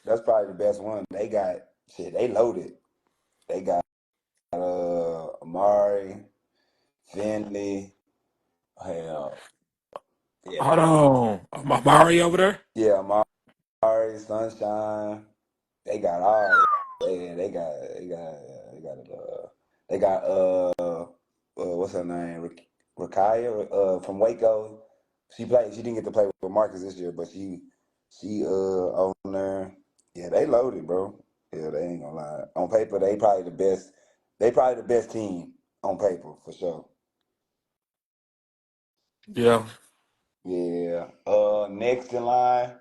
That's probably the best one. They got shit. They loaded. They got Amari, Finley. Hell, yeah, Hold on. Amari over there? yeah, Amari, Sunshine. They got all. They got what's her name? Rakaya from Waco. She played. She didn't get to play with Marcus this year, but she on there. Yeah, they loaded, bro. Yeah, they ain't gonna lie. On paper, they probably the best. They probably the best team on paper for sure. Yeah. Yeah. Next in line,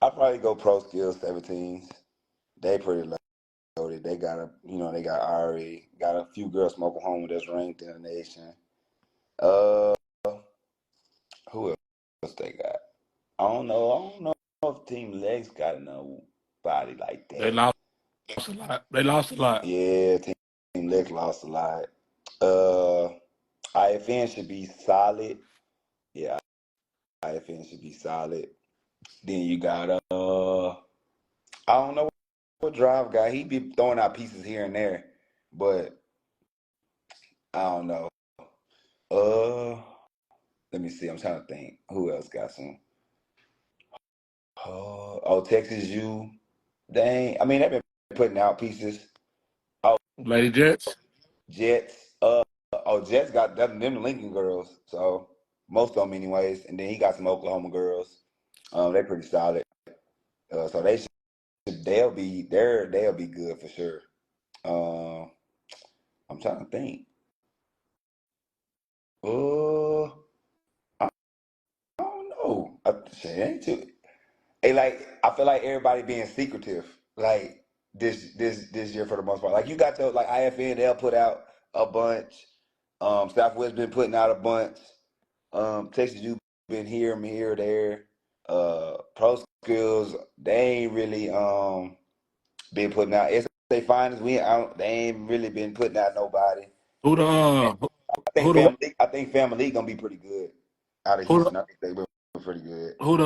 I'll probably go Pro Skills 17s. They pretty loaded. They got they got Ari, got a few girls from Oklahoma that's ranked in the nation. Uh, who else they got? I don't know. I don't know if Team Legs got nobody like They that. lost a lot. They lost a lot. Yeah, Team Legs lost a lot. Uh, IFN should be solid. Yeah, IFN should be solid. Then you got I don't know what drive guy. He be throwing out pieces here and there, but I don't know. Uh, let me see. I'm trying to think. Who else got some? Texas U. I mean, they've been putting out pieces. Oh, Lady Jets. Jets. Jets got them the Lincoln girls. So most of them, anyways. And then he got some Oklahoma girls. They're pretty solid. So they'll be good for sure. I'm trying to think. Uh, I don't know. Shit, ain't too. Hey, like I feel like everybody being secretive, like this year for the most part. Like you got to like IFN, they'll put out a bunch. Southwest been putting out a bunch. Texas U been here, there. Pro Skills, they ain't really been putting out. SA Finals, they ain't really been putting out nobody. Who the who the I think Family League gonna be pretty good out of who the Houston. I think they will be pretty good. who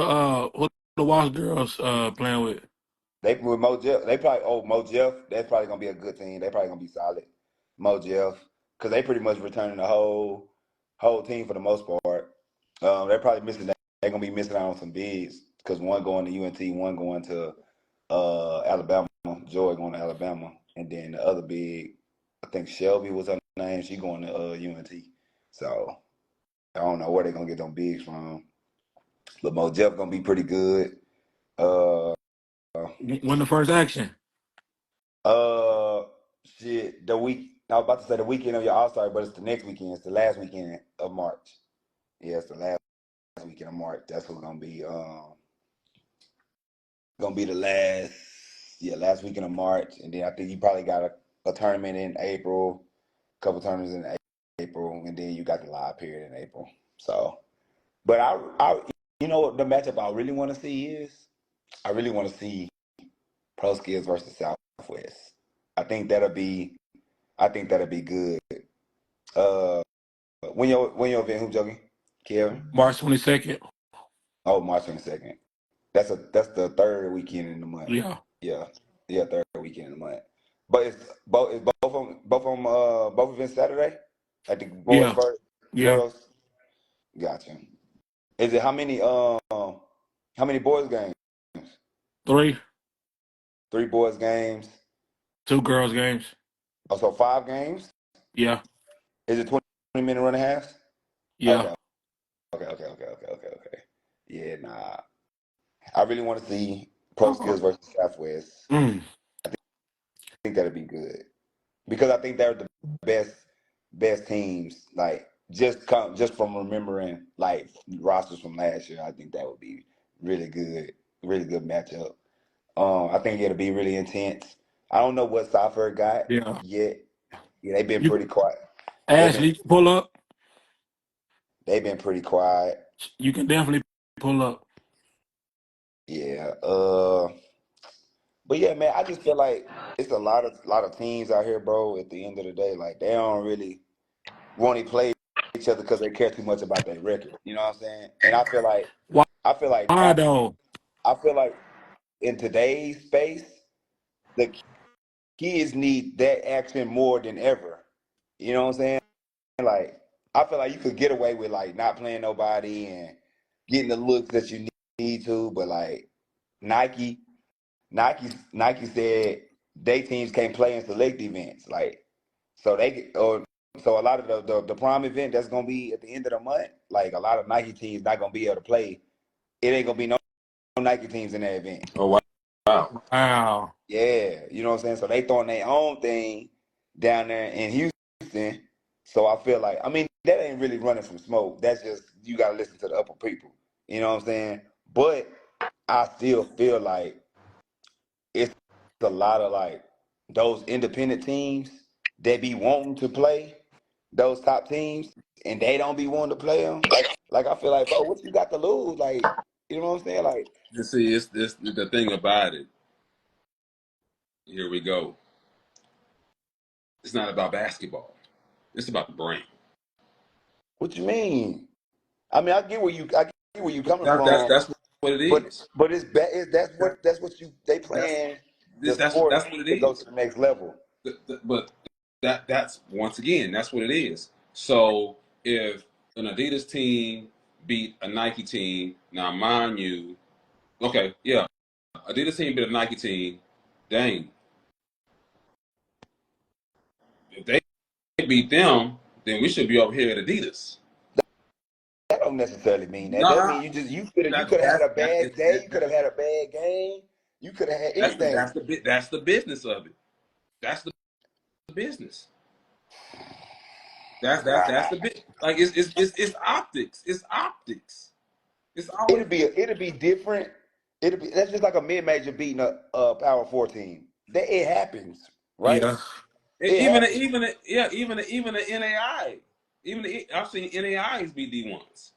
the Walsh girls playing with? They with Mo Jeff, they probably Mo Jeff. That's probably gonna be a good team. They probably gonna be solid. Mo Jeff, because they pretty much returning the whole team for the most part. They're probably missing. They're gonna be missing out on some bigs because one going to UNT, one going to Alabama. Joy going to Alabama, and then the other big, I think Shelby was her name. She going to UNT. So I don't know where they're gonna get them bigs from. But Mo Jeff gonna be pretty good. Uh, When the first action? Uh, shit. I was about to say the weekend of your All Star, but it's the next weekend. It's the last weekend of March. Yeah, it's the last weekend of March. That's what's gonna be the last weekend of March, and then I think you probably got a tournament in April, a couple tournaments in April, and then you got the live period in April. So, but you know what the matchup I really want to see is? I really want to see Pro Skills versus Southwest. I think that'll be good. Uh, when your event, who jogging? Kevin? March 22nd. Oh, March 22nd. That's the third weekend in the month. Yeah. Yeah, yeah, third weekend in the month. But it's both events Saturday. I think boys Yeah. first, Yeah. girls. Gotcha. Is it how many boys games? 3. 3 boys games. 2 girls games. Oh, so 5 games. Yeah. Is it 20-minute run and halves? Yeah. Okay, okay. Yeah, nah. I really want to see Pro Oh. Skills versus Southwest. Mm. I think that'd be good because I think they're the best teams. Like just from remembering like rosters from last year, I think that would be really good matchup. I think it'll be really intense. I don't know what Cypher got Yeah. yet. Yeah, they've been You pretty quiet. They've been Ashley, pull up. they've been pretty quiet. You can definitely pull up. Yeah. But yeah, man, I just feel like it's a lot of teams out here, bro. At the end of the day, like they don't really want to play each other because they care too much about their record. You know what I'm saying? And Why I feel like though? I feel like in today's space, the kids need that action more than ever. You know what I'm saying? Like, I feel like you could get away with like not playing nobody and getting the looks that you need to, but like Nike, Nike said they teams can't play in select events. Like, so so a lot of the prime event that's gonna be at the end of the month, like a lot of Nike teams not gonna be able to play. It ain't gonna be no Nike teams in that event. Oh wow. Wow. Yeah, you know what I'm saying? So they throwing their own thing down there in Houston. So I feel like, I mean, that ain't really running from smoke. That's just, you got to listen to the upper people. You know what I'm saying? But I still feel like it's a lot of like those independent teams that be wanting to play those top teams and they don't be wanting to play them. Like, I feel like, bro, what you got to lose? Like, you know what I'm saying? Like, You see, it's the thing about it. Here we go. It's not about basketball. It's about the brain. what you mean? I mean, I get where you coming from, That's what it but is. it's that's what you they That's playing the sport that's what it to go to is. the next level. But that's once again, that's what it is. So if an Adidas team beat a Nike team, now mind you, okay, yeah, Adidas team beat a Nike team, dang, if they beat them, then we should be over here at Adidas. That don't necessarily mean that. That Nah, mean you could have had a bad day. You could have had a bad game. You could have had anything. that's the business of it. That's the business. That's the bit. Like it's optics. It's optics. It's always It'll be different. It'll be that's just like a mid major beating a power four team. That it happens, right? Yeah. It happens. even the NAI. I've seen NAIs beat D1s.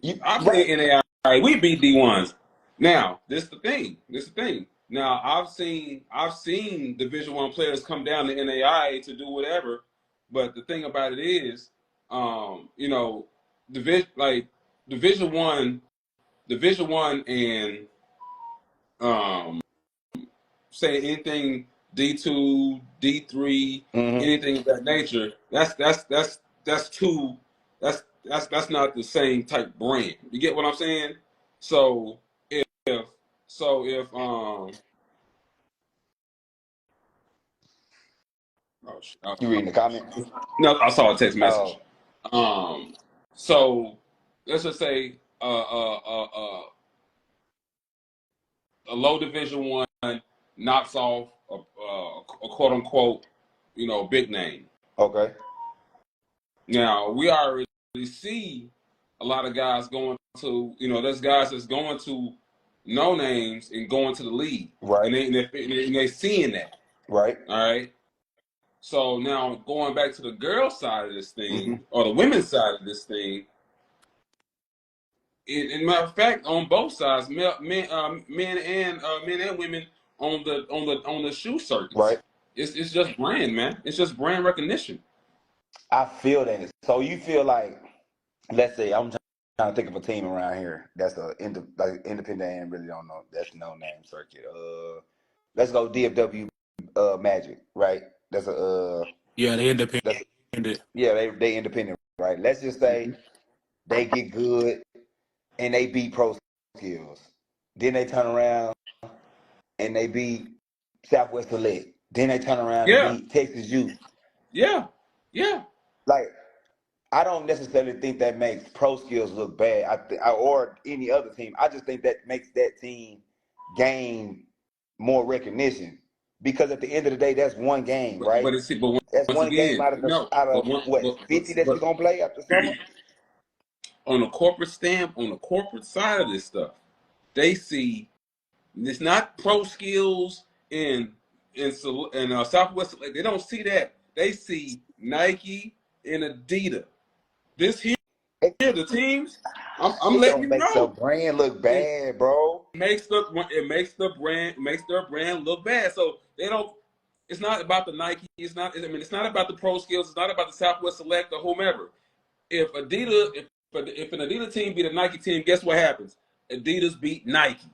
You I've right. seen NAI. We beat D1s. Now this the thing. This the thing. Now I've seen Division 1 players come down to NAI to do whatever, but the thing about it is, you know, Division 1, Division 1, and um, say anything D2, D3, Mm-hmm. anything of that nature. That's too. That's not the same type brand. You get what I'm saying? So if if oh, You reading the comments? no, I saw a text message. Oh, Um, so let's just say a low Division 1 knocks off a quote unquote, you know, big name. okay. Now we already see a lot of guys going to, you know, there's guys that's going to no names and going to the league, Right. and they seeing that. Right. All right. So now going back to the girl side of this Mm-hmm. thing or the women's side of this thing, in matter of fact, on both sides, men and women on the shoe circuits, Right. it's just brand, man. It's just brand recognition. I feel that. So you feel like, let's say, trying to think of a team around here that's like independent and really don't know. That's no name circuit. Let's go DFW Magic, right? Yeah, they independent. That's yeah, they independent, right? Let's just say they get good and they beat Pro Skills. Then they turn around and they beat Southwest Select. Then they turn around and Yeah, beat Texas Youth. yeah, yeah. Like, I don't necessarily think that makes Pro Skills look bad. Or any other team. I just think that makes that team gain more recognition because at the end of the day, that's one game, right? But That's once one game again, no. out But of one, what 50 that you're but gonna play after summer. on the corporate side of this stuff, they see it's not Pro Skills in Southwest. They don't see that. They see Nike and Adidas. This here, It, the teams. I'm it letting don't you make the know. brand look It bad, bro. makes their brand look bad. So they don't. It's not about the Nike. It's not. I mean, it's not about the Pro Skills. It's not about the Southwest Select or whomever. If an Adidas team beat a Nike team, guess what happens? Adidas beat Nike.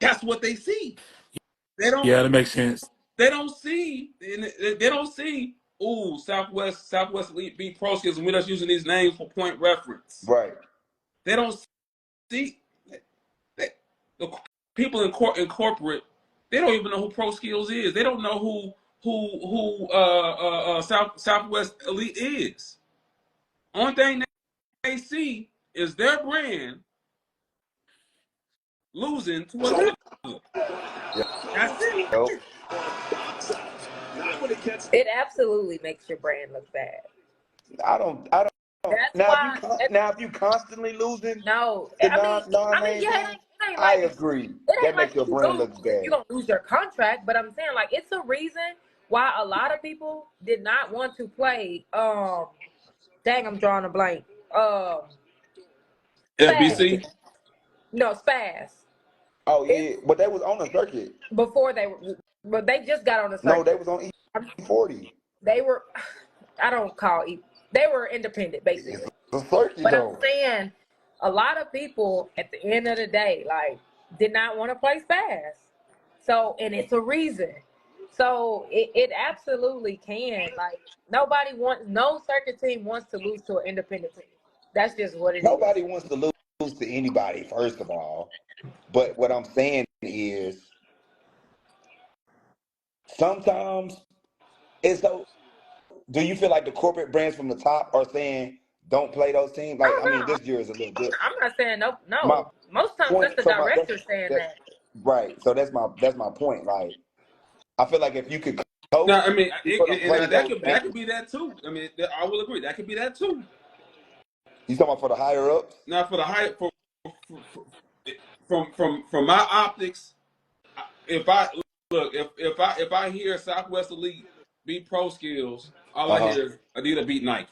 That's what they see. They don't. Yeah, that makes sense. They don't see. They don't see. Ooh, Southwest Elite beat Pro Skills, and we're just using these names for point reference. Right. They don't see. The people in corporate, they don't even know who Pro Skills is. They don't know who Southwest Elite is. Only thing they see is their brand losing to another. Yeah. That's it. Yep. It absolutely makes your brand look bad. I don't. That's Now, why. if you constantly losing No, to I mean, non-name yeah, teams, it ain't I like agree. it That ain't like makes your if you brand lose, look you're bad. gonna lose your contract. But I'm saying like it's a reason why a lot of people did not want to play. Dang, I'm drawing a blank. FBC. Spaz. No, Spaz. Oh It's yeah, but they was on the circuit. before they were, but they just got on the No, they circuit. was on E40. They were, I don't call it. They were independent It's basically. the circuit But I'm though. saying a lot of people at the end of the day, like, did not want to play Spaz. So, and it's a reason. So it absolutely can. Like, no circuit team wants to lose to an independent team. That's just what it is. Nobody wants to lose to anybody, first of all. But what I'm saying is, sometimes it's so. Do you feel like the corporate brands from the top are saying don't play those teams? Like, Oh I mean, no, this year is a little different. I'm not saying no. My No, most times that's point. the So director saying that that. right. So that's my point. Like, I feel like if you could coach No, I mean, people to play that those could games, be that too. I mean, I will agree that could be that too. you talking about for the higher ups? Now, for the high, from my optics, if I look, if I hear Southwest Elite beat Pro Skills, all I hear is Adidas beat Nike.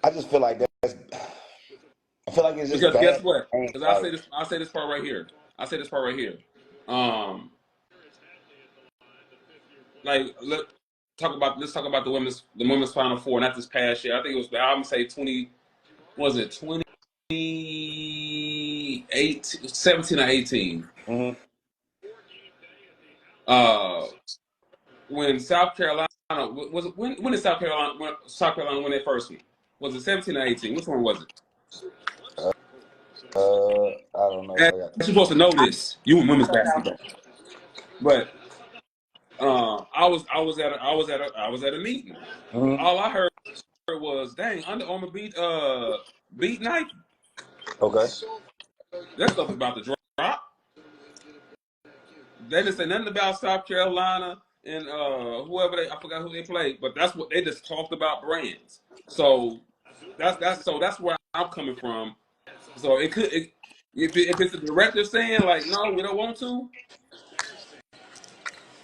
I just feel like that's. I feel like it's just Because guess bad. what? Because Like, I say this part right here. I say this part right here. Like let's talk about the women's Final Four, not this past year. I think it was I'm gonna say 17 or 18. mm-hmm. When South Carolina was it when did South Carolina win their first one? Was it 17 or 18? Which one was it? I don't know. And I got. you're supposed to know this. You in women's I don't know. basketball, but I was at a meeting. Mm-hmm. All I heard was, "Dang, Under Armour beat Nike." Okay. That stuff is about to drop. They didn't say nothing about South Carolina and whoever I forgot who they played, but that's what they just talked about brands. So that's where I'm coming from. So if it's the director saying like no, we don't want to,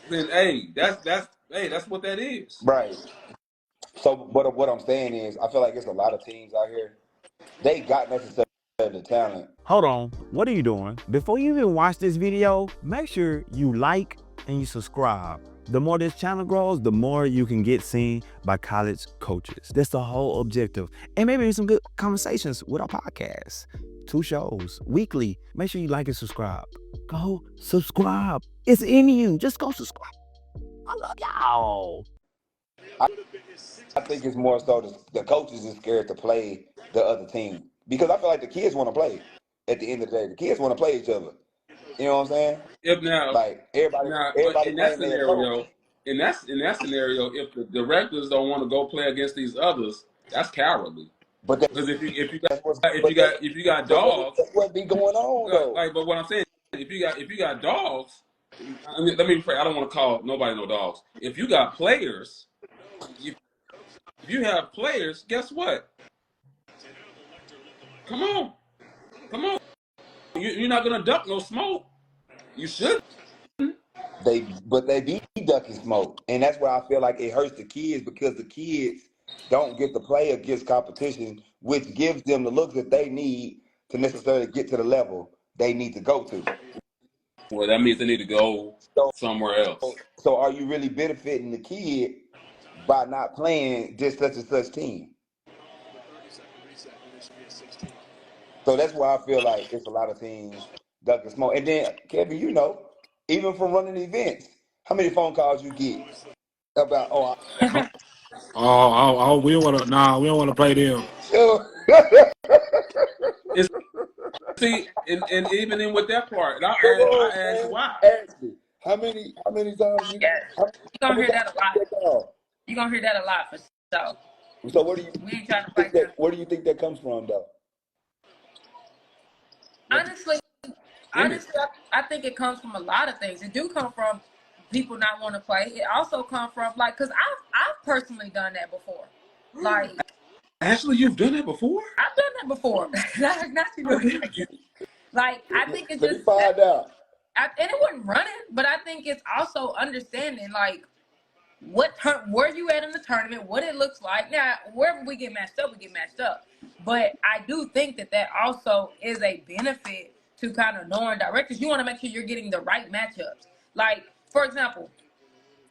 then hey, that's what that is. Right. So, but what I'm saying is, I feel like it's a lot of teams out here. They got necessarily the talent. Hold on, what are you doing? Before you even watch this video, make sure you like and you subscribe. The more this channel grows, the more you can get seen by college coaches. That's the whole objective. And maybe some good conversations with our podcast. 2 shows weekly. Make sure you like and subscribe. Go subscribe. It's in you. Just go subscribe. I love y'all. I think it's more so the coaches is scared to play the other team because I feel like the kids want to play. At the end of the day, the kids want to play each other. You know what I'm saying? If now Like everybody in that playing their coach. scenario, in that scenario, if the directors don't want to go play against these others, that's cowardly. But Because that's what's but if you got but dogs, that's what be going on though. like, but what I'm saying, if you got dogs, I mean, let me pray. I don't want to call nobody no dogs. If you got players, if you have players, guess what? Come on. You're not gonna duck no smoke. You should. They be ducking smoke, and that's why I feel like it hurts the kids because the kids don't get to play against competition, which gives them the looks that they need to necessarily get to the level they need to go to. Well, that means they need to go So, somewhere else. so are you really benefiting the kid by not playing this such and such team? So that's why I feel like it's a lot of teams ducking smoke. And then, Kevin, you know, even from running events, how many phone calls you get about, We don't want to. Nah, we don't want to play them. It's see, and even in with that part, and Come I on, asked man. why. Ask me. How many times you, Yes. how, You're how gonna many hear times that a you lot. get that call? You're gonna hear that a lot for sure. So what do you We ain't trying to play them. where do you think that comes from though? Honestly, Image. I think it comes from a lot of things. It do come from people not want to play. It also comes from like, cause I've personally done that before. Like Actually, you've done that before. I've done that before. not you know, like I think it's Let me just that, find out. and it wasn't running, but I think it's also understanding like where you at in the tournament, what it looks like. Now, wherever we get matched up, we get matched up. But I do think that also is a benefit to kind of knowing directors. You want to make sure you're getting the right matchups. Like, for example,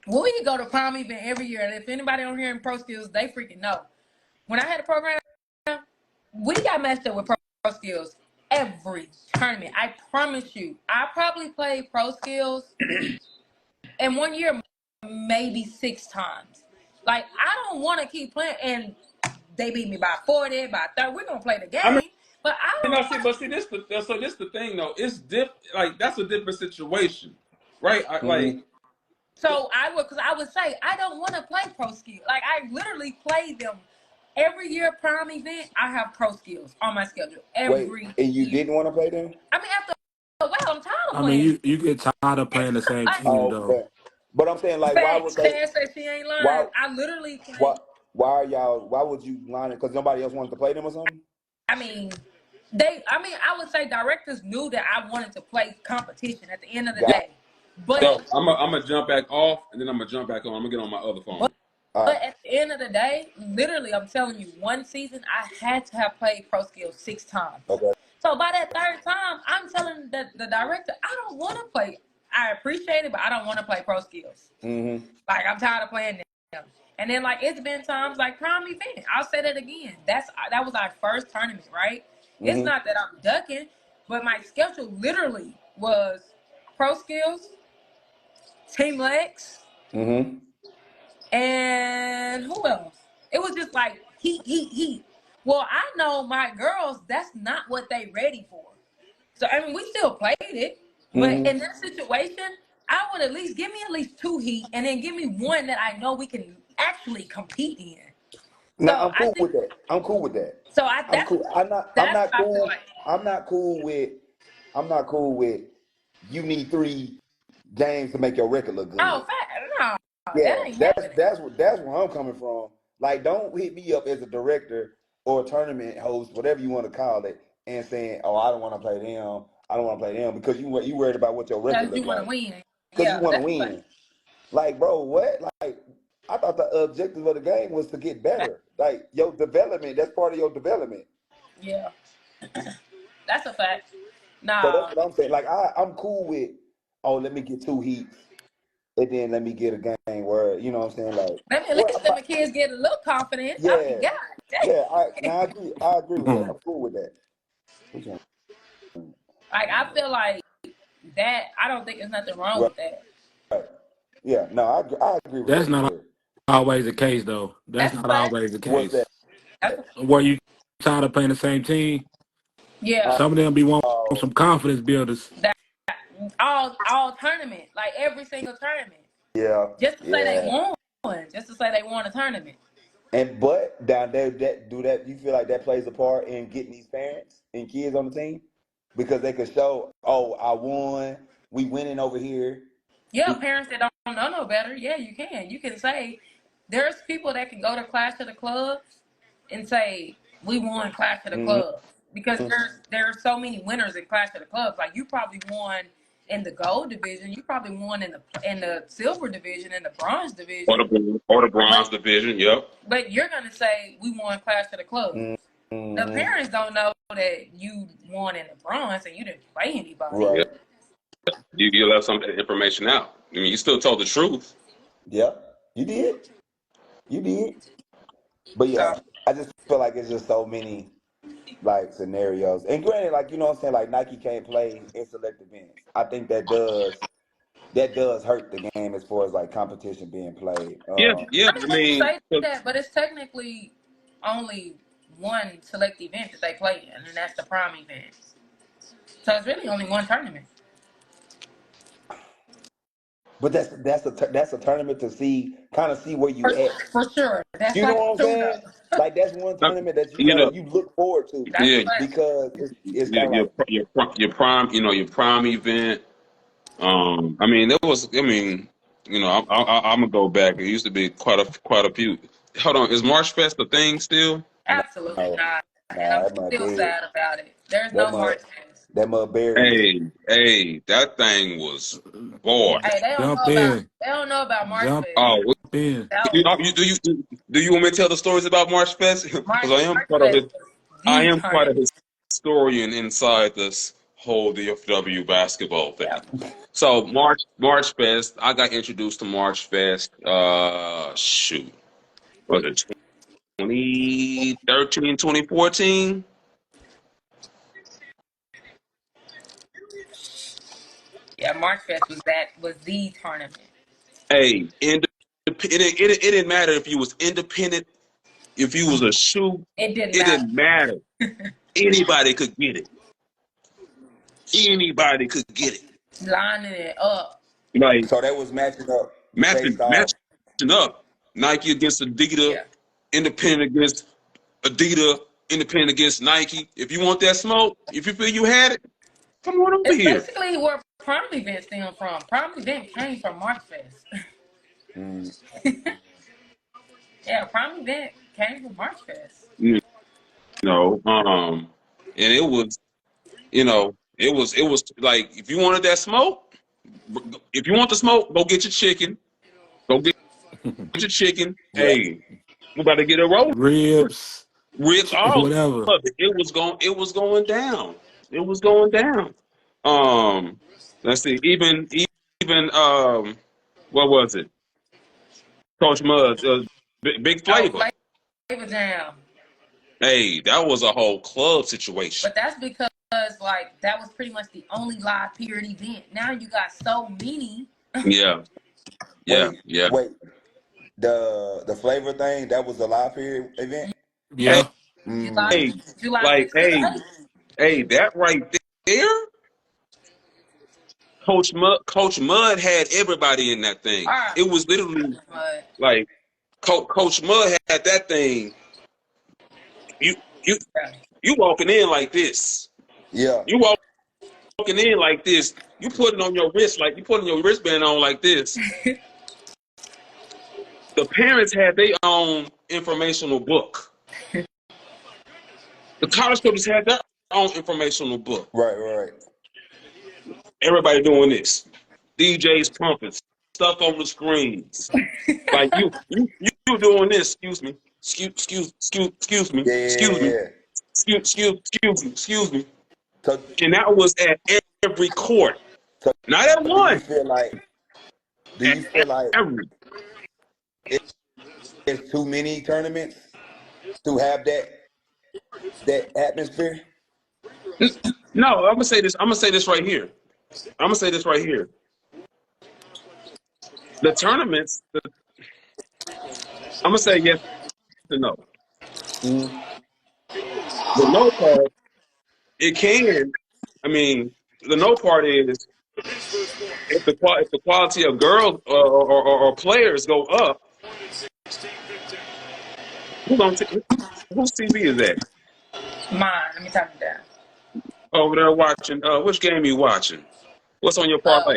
when we go to prom event every year, and if anybody on here in pro skills, they freaking know. When I had a program, we got matched up with pro skills every tournament. I promise you. I probably played pro skills in 1 year maybe 6 times. Like, I don't want to keep playing, and they beat me by 40, by 30. We're gonna play the I mean, game, but I you don't know, want to. this the thing though. It's like that's a different situation, right? Mm-hmm. So because I would say I don't want to play pro skill. Like, I literally play them every year. Prom event, I have pro skills on my schedule Wait, every and you year. didn't want to play them? I mean, after a while, I'm tired of I mean, playing. you get tired of playing the same Like, team Oh, though. okay. But I'm saying like why would facts. they Cass said she ain't why learned. I literally why play. why would you line it because nobody else wanted to play them or something? I mean, I would say directors knew that I wanted to play competition at the end of the Got day. But So I'm gonna jump back off, and then I'm gonna jump back on. I'm gonna get on my other phone. all right. but at the end of the day, literally, I'm telling you, one season I had to have played pro skills 6 times. Okay. So by that third time, I'm telling the director, I don't want to play. I appreciate it, but I don't want to play pro skills. Mm-hmm. Like, I'm tired of playing them. And then, like, it's been times like prom event. I'll say that again. That was our first tournament, right? It's Mm-hmm. not that I'm ducking, but my schedule literally was pro skills, team legs, Mm-hmm. and who else? It was just like heat. Well, I know my girls, that's not what they ready for. So, I mean, we still played it, but Mm-hmm. in that situation, I would at least give me at least 2 heat, and then give me one that I know we can actually compete in. No, So I'm I cool think with that. I'm cool with that. so. I I'm cool. I'm that's not what I feel cool. like. I'm not cool with I'm not cool with you need 3 games to make your record look Oh, good. no, that Yeah, ain't happening. that's where I'm coming from. Like, don't hit me up as a director or a tournament host, whatever you want to call it, and saying, "Oh, I don't want to play them. I don't want to play them," because you worried about what your record Because you look want to like. win. Because you Yeah, want to that's a win. Like, bro, what? Like, I thought the objective of the game was to get fact. better. Like, your development. That's part of your development. Yeah, that's a fact. So that's Nah, what I'm saying. Like, I'm cool with, oh, let me get 2 heats, and then let me get a game where you know what I'm saying. Like, let me at well, least let my kids get a little confidence. I mean, yeah. God Yeah, dang. I agree with that. Mhm. I'm cool with that. Which one? Like, I feel like that. I don't think there's nothing wrong Right. with that. Yeah, no, I agree with That's that for not sure. always the case though. That's That's a not fact. always the What's that? case. That's a, Where you tired of playing the same team, yeah. some of them be wanting Oh, some confidence builders. That all tournament, like every single tournament, yeah, just to say they yeah. won, just to say they won a tournament. And but down there, that you feel like that plays a part in getting these parents and kids on the team because they could show, oh, I won, we winning over here. Yeah, We, parents that don't know no better. Yeah, you can. You can say there's people that can go to Clash of the Clubs and say we won Clash of the mm-hmm, Clubs because there are so many winners in Clash of the Clubs. Like, you probably won in the gold division, you probably won in the silver division, in the bronze division, Or the but bronze division. Yep. you're gonna say we won Clash of the Clubs. The mm-hmm, parents don't know that you won in the bronze and you didn't play anybody. Yeah. right. You left some information out. I mean, you still told the truth. Yeah, you did, you did. But So yeah, I just feel like it's just so many. like scenarios. And granted, like you know what I'm saying, like Nike can't play in select events. I think that does hurt the game as far as like competition being played. Yeah, yeah. I mean, I when you mean, say that, but it's technically only one select event that they play in, and that's the prime event. So it's really only one tournament. But that's a tournament to kind of see where you For, at. for sure. That's You know like what I'm tuna. saying? Like that's one tournament that you you know, you look forward to That's yeah, a fact. because it's kind of your like your prime, your prime event. I mean, there was. I mean, I'm gonna go back. It used to be quite a few. Hold on, is March Fest a thing still? Absolutely no, not. And I'm nah, that mud still dead. sad about it. There's That no mud March Madness. that mud buried. Hey, that thing was boy. Hey, Jump in. they don't know about March Jump Fest. Oh, in. That you, was do you want me to tell the stories about March Fest? Because March Fest was I the am quite a tournament. historian inside this whole DFW basketball Yeah. thing. So March Fest, I got introduced to March Fest. Shoot, was it 2013, 2014? Yeah, March Fest was the tournament. Hey, it didn't matter if you was independent, if you was a shoe, It didn't it matter. didn't matter. Anybody could get it. Anybody could get it. Lining it up. Like So that was matching up matching based off. matching up. Nike against Adidas, Yeah. independent against Adidas, independent against Nike. If you want that smoke, if you feel you had it, come on over It's here. basically where Prime Event stem from. Prime Event came from March Fest. Mm. Yeah, Prime Event came from March Fest. You know, and it was like if you wanted that smoke, if you want the smoke, go get your chicken. Go get your chicken. Yeah. Hey, we're about to get a roll. Ribs. Ribs, all Whatever. of it. It was going down. It was going down. Um, let's see. Even what was it? Coach Mud, Big Oh, Flavor. Flavor Jam. Hey, that was a whole club situation. But that's because like that was pretty much the only live period event. Now you got so many. Yeah, yeah, Wait, yeah. wait. The flavor thing that was a live period event. Hey, Yeah. July Mm. hey, July like 6th to the hey, 8th. hey, that right there, Coach Mud had everybody in that thing. All right. It was literally But like Coach Mud had that thing. You you yeah. you walking in like this. Yeah. You walking in like this. You put it on your wrist like you putting your wristband on like this. The parents had their own informational book. The college coaches had their own informational book. Right. Right. Everybody doing this. DJs pumping stuff on the screens. Like you doing this. Excuse me. Excuse me. Yeah. Yeah. Excuse Yeah. me. Yeah. Excuse me. So, And that was at every court. so Not at do you one. feel like? Do At you feel like every. it's too many tournaments to have that atmosphere? No, I'm gonna say this. I'm gonna say this right here. I'm gonna say this right here. The tournaments. I'm gonna say yes and no. Mm. The no part, it can. I mean, the no part is if the quality of girls or players go up, whose TV is that? Mine. Let me turn it down. Over there watching. Which game you watching? What's on your Oh, parlay?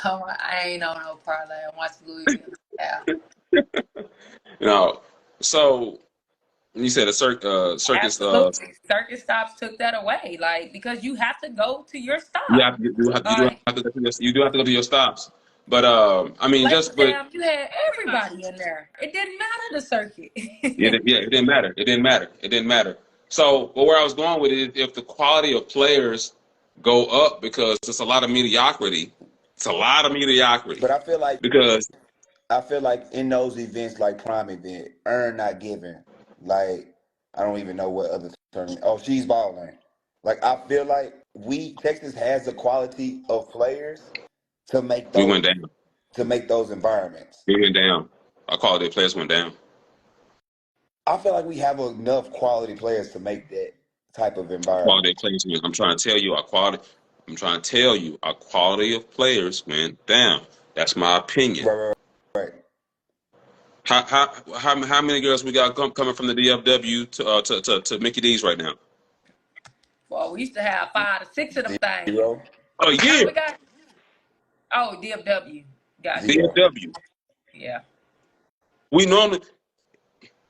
I ain't on no parlay. I watch Louisville. Yeah. You know, so you said a circus. Absolutely. Circus stops took that away. Like, because you have to go to your You stop. have you do have Like, to go to you do have to go to your stops. But I mean, Labor just but Jam, you had everybody in there. It didn't matter the circuit. it didn't matter. It didn't matter. It didn't matter. So, but where I was going with it, if the quality of players go up because it's a lot of mediocrity, it's a lot of mediocrity But because I feel like in those events like prime event, earn not given. Like I don't even know what other tournament. Oh, she's balling. Like I feel like Texas has the quality of players to make We those went down. environments. We went down. Our quality players went down. I feel like we have enough quality players to make that type of environment. Quality players went. I'm trying to tell you our quality. I'm trying to tell you our quality of players went down. That's my opinion. Right. How many girls we got coming from the DFW to Mickey D's right now? Well, we used to have 5 to 6 of them things. Zero. Oh yeah, Now we got DFW. Got Zero. DFW. Yeah. We normally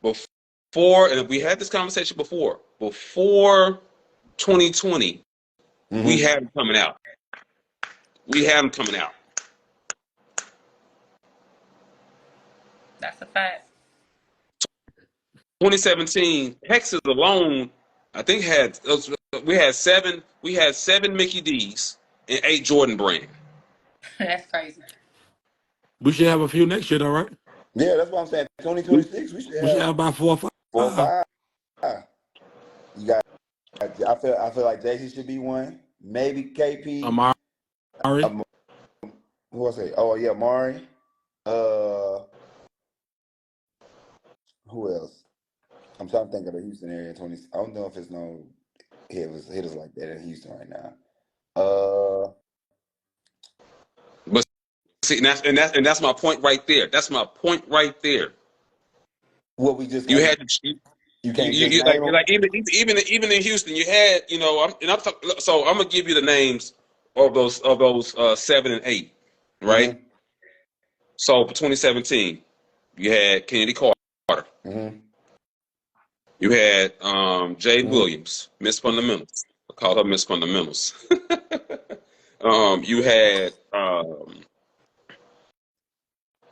before, and we had this conversation before 2020, we had them coming out. We had them coming out. That's a fact. 2017, Texas alone, I think we had seven Mickey D's and 8 Jordan Brand. That's crazy. We should have a few next year, though, right? Yeah, that's what I'm saying. 2026, we should have about 4 or 5. 4 or 5. You got. I feel like JC should be one. Maybe KP. Amari. Who I say? Oh yeah, Amari. Who else? I'm trying to think of the Houston area. I don't know if it's no hitters like that in Houston right now. But see, and that's my point right there. That's my point right there. What we just You had to. You can't You, just like, name like even in Houston, you had so I'm gonna give you the names of those 7 and 8, right? Mm-hmm. So for 2017, you had Kennedy Carter, Mm-hmm. you had Jade Williams, Miss Fundamentals. I call her Miss Fundamentals. You had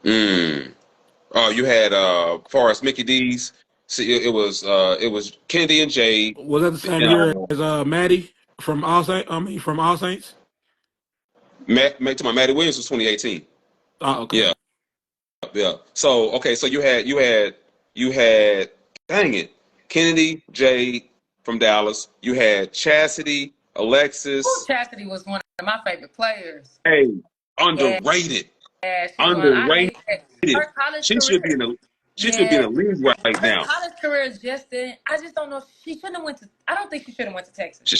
you had Forrest Mickey D's. See, it was Kennedy and Jade. Was that the same year as Maddie from All Saints? From All Saints? To my Maddie Williams was 2018. Oh, okay. Yeah. So okay, so you had dang it, Kennedy, Jade from Dallas. You had Chastity, Alexis. Ooh, Chastity was one of my favorite players. Hey, underrated. Yeah, Underrated. Her college She career, should be in the league right her now. college career is just in. I just don't know. She shouldn't have went to. I don't think she should have went to Texas. She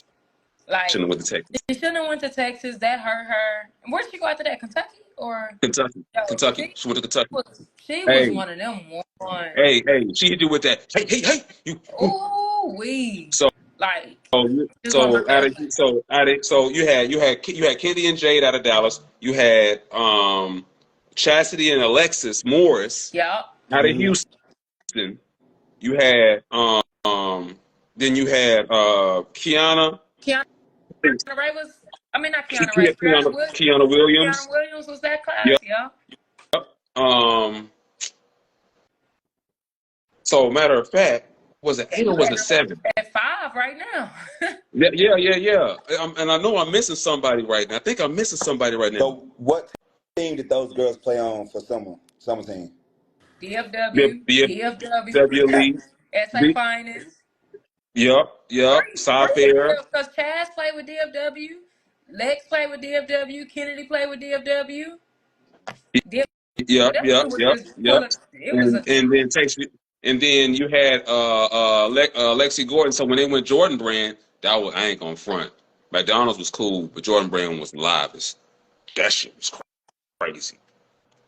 Like shouldn't have went to Texas. She shouldn't have went to Texas. That hurt her. Where did she go after that? Kentucky or Kentucky. Yo, Kentucky. She went to Kentucky. She was one of them ones. Hey, she hit you with that. Hey, you. Ooh, wee. So like. So you had Kennedy and Jade out of Dallas. You had Chastity and Alexis Morris out of Houston. You had then you had Kiana. Kiana Ray was. I mean, not Kiana Ray. Kiana Williams. Kiana Williams was that class. Yep. So matter of fact, was it 8 or was it 7? At 5 right now. Yeah. And I know I'm missing somebody right now. I think I'm missing somebody right now. So what team did those girls play on for summer team? DFW League. SA Finest. Yep. Sci-Fair. Because Chaz played with DFW, Lex played with DFW, Kennedy played with DFW. Yep. And then you had Lexi Gordon. So when they went Jordan Brand, I ain't gonna front. McDonald's was cool, but Jordan Brand was the livest. That shit was crazy.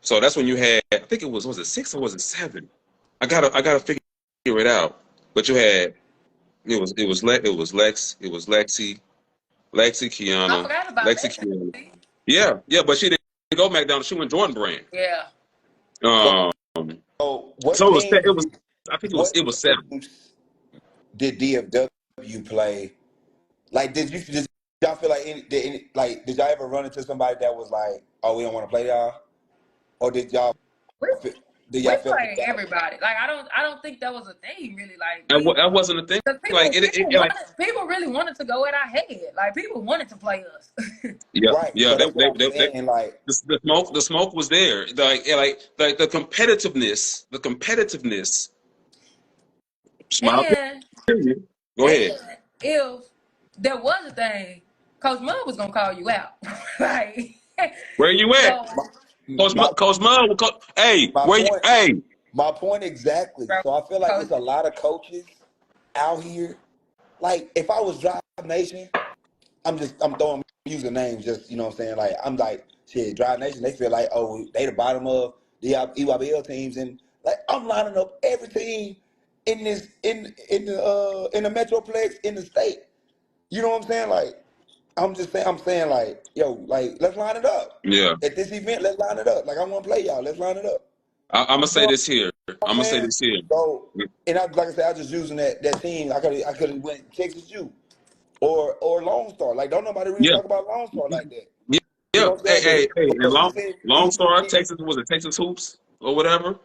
So that's when you had, I think it was it 6 or was it 7? I gotta figure it out. But you had it was Lexi, Kiana. I forgot about Lexi, that. Kiana. Yeah, but she didn't go McDonald's. She went Jordan Brand. Yeah. So it was. I think it was 7. Did DFW play? Like, did y'all feel like did y'all ever run into somebody that was like, oh, we don't want to play y'all, or did y'all? We played everybody. Like I don't think that was a thing really. Like that wasn't a thing. People really wanted to go at our head. Like people wanted to play us. Yeah, right. Yeah. So The smoke was there. Like the competitiveness. Smile. Go ahead. if there was a thing, Coach Mud was gonna call you out. Like, Where you at? so My Coach Mud, hey, my where you, point hey, my point exactly. bro, So I feel like Coach, it's a lot of coaches out here. Like if I was Drive Nation, I'm using names just you know what I'm saying. Like I'm like shit, Drive Nation. They feel like oh they the bottom of the EYBL teams, and like I'm lining up every team in this in the Metroplex in the state. You know what I'm saying? Like I'm saying like yo like let's line it up yeah. at this event. Let's line it up. Like I want to play y'all. Let's line it up. I'm gonna You say know this here. what I'm I'm gonna say saying? this here. So and I like I said, I was just using that team. I could have went Texas U or Lone Star. Like don't nobody really Yeah, talk about Lone Star like that. yeah, You yeah. know what I'm Hey, saying? hey, and But Long he Star, sent Texas, was it Texas Hoops or whatever?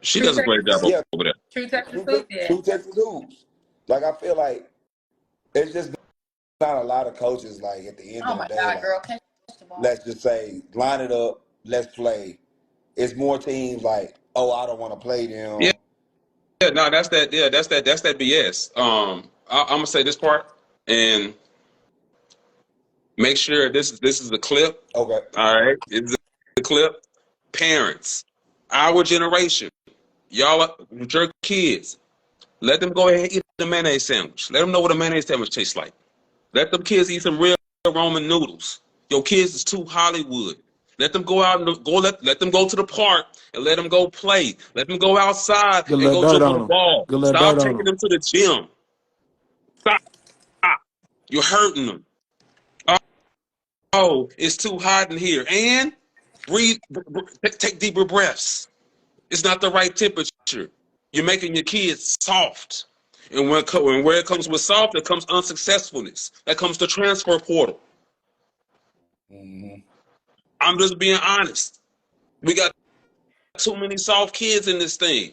She True does a Texas great job Hoops, yeah, over there. True Texas Hoops, yeah. two Texas hoops. Like I feel like it's just not a lot of coaches. Like at the end Oh of the my day, God, like girl, catch the ball. let's just say line it up, let's play. It's more teams like oh I don't want to play Yeah, them. yeah. No, that's that. Yeah, that's that BS. I'm gonna say this part and make sure this is the clip. Okay. All right, it's the clip. Parents, our generation, y'all with your kids, let them go ahead and eat a mayonnaise sandwich. Let them know what a mayonnaise sandwich tastes like. Let them kids eat some real Roman noodles. Your kids is too Hollywood. Let them go out and let them go to the park and let them go play. Let them go outside Get a and little go dirt jump on on the them. ball. Get a little Stop dirt on taking them. them to the gym. Stop. You're hurting them. Oh, it's too hot in here. And breathe, take deeper breaths. It's not the right temperature. You're making your kids soft. And where it comes with soft, it comes unsuccessfulness. That comes the transfer portal. Mm-hmm. I'm just being honest. We got too many soft kids in this thing.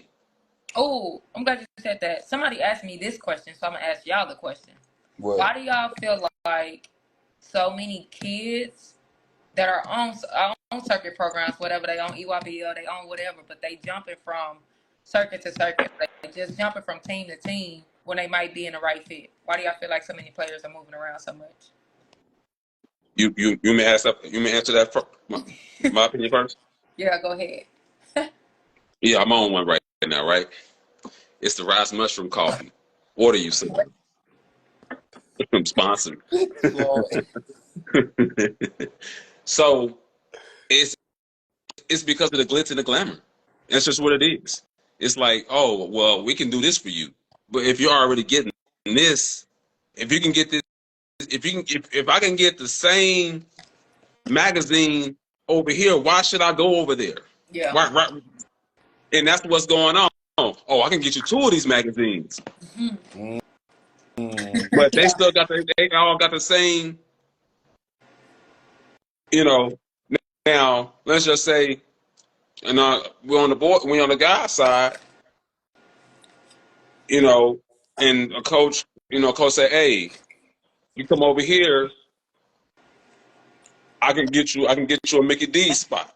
Oh, I'm glad you said that. Somebody asked me this question, so I'm gonna ask y'all the question. What? Why do y'all feel like so many kids that are on circuit programs, whatever they on EYBL, they on whatever, but they jumping from circuit to circuit, they just jumping from team to team when they might be in the right fit? Why do y'all feel like so many players are moving around so much? You may answer that for my opinion first. Yeah, go ahead. Yeah, I'm on one right now, right? It's the rice mushroom coffee. Order you some. I'm sponsored. Lord. So it's because of the glitz and the glamour. That's just what it is. It's like, oh, well, we can do this for you. But if you're already getting this, if you can get this, if I can get the same magazine over here, why should I go over there? Yeah. Right. And that's what's going on. Oh, I can get you two of these magazines. But they Yeah. still they all got the same, you know. Now, let's just say, and we're on the guy side, you know, and coach said, hey, you come over here, I can get you a Mickey D spot.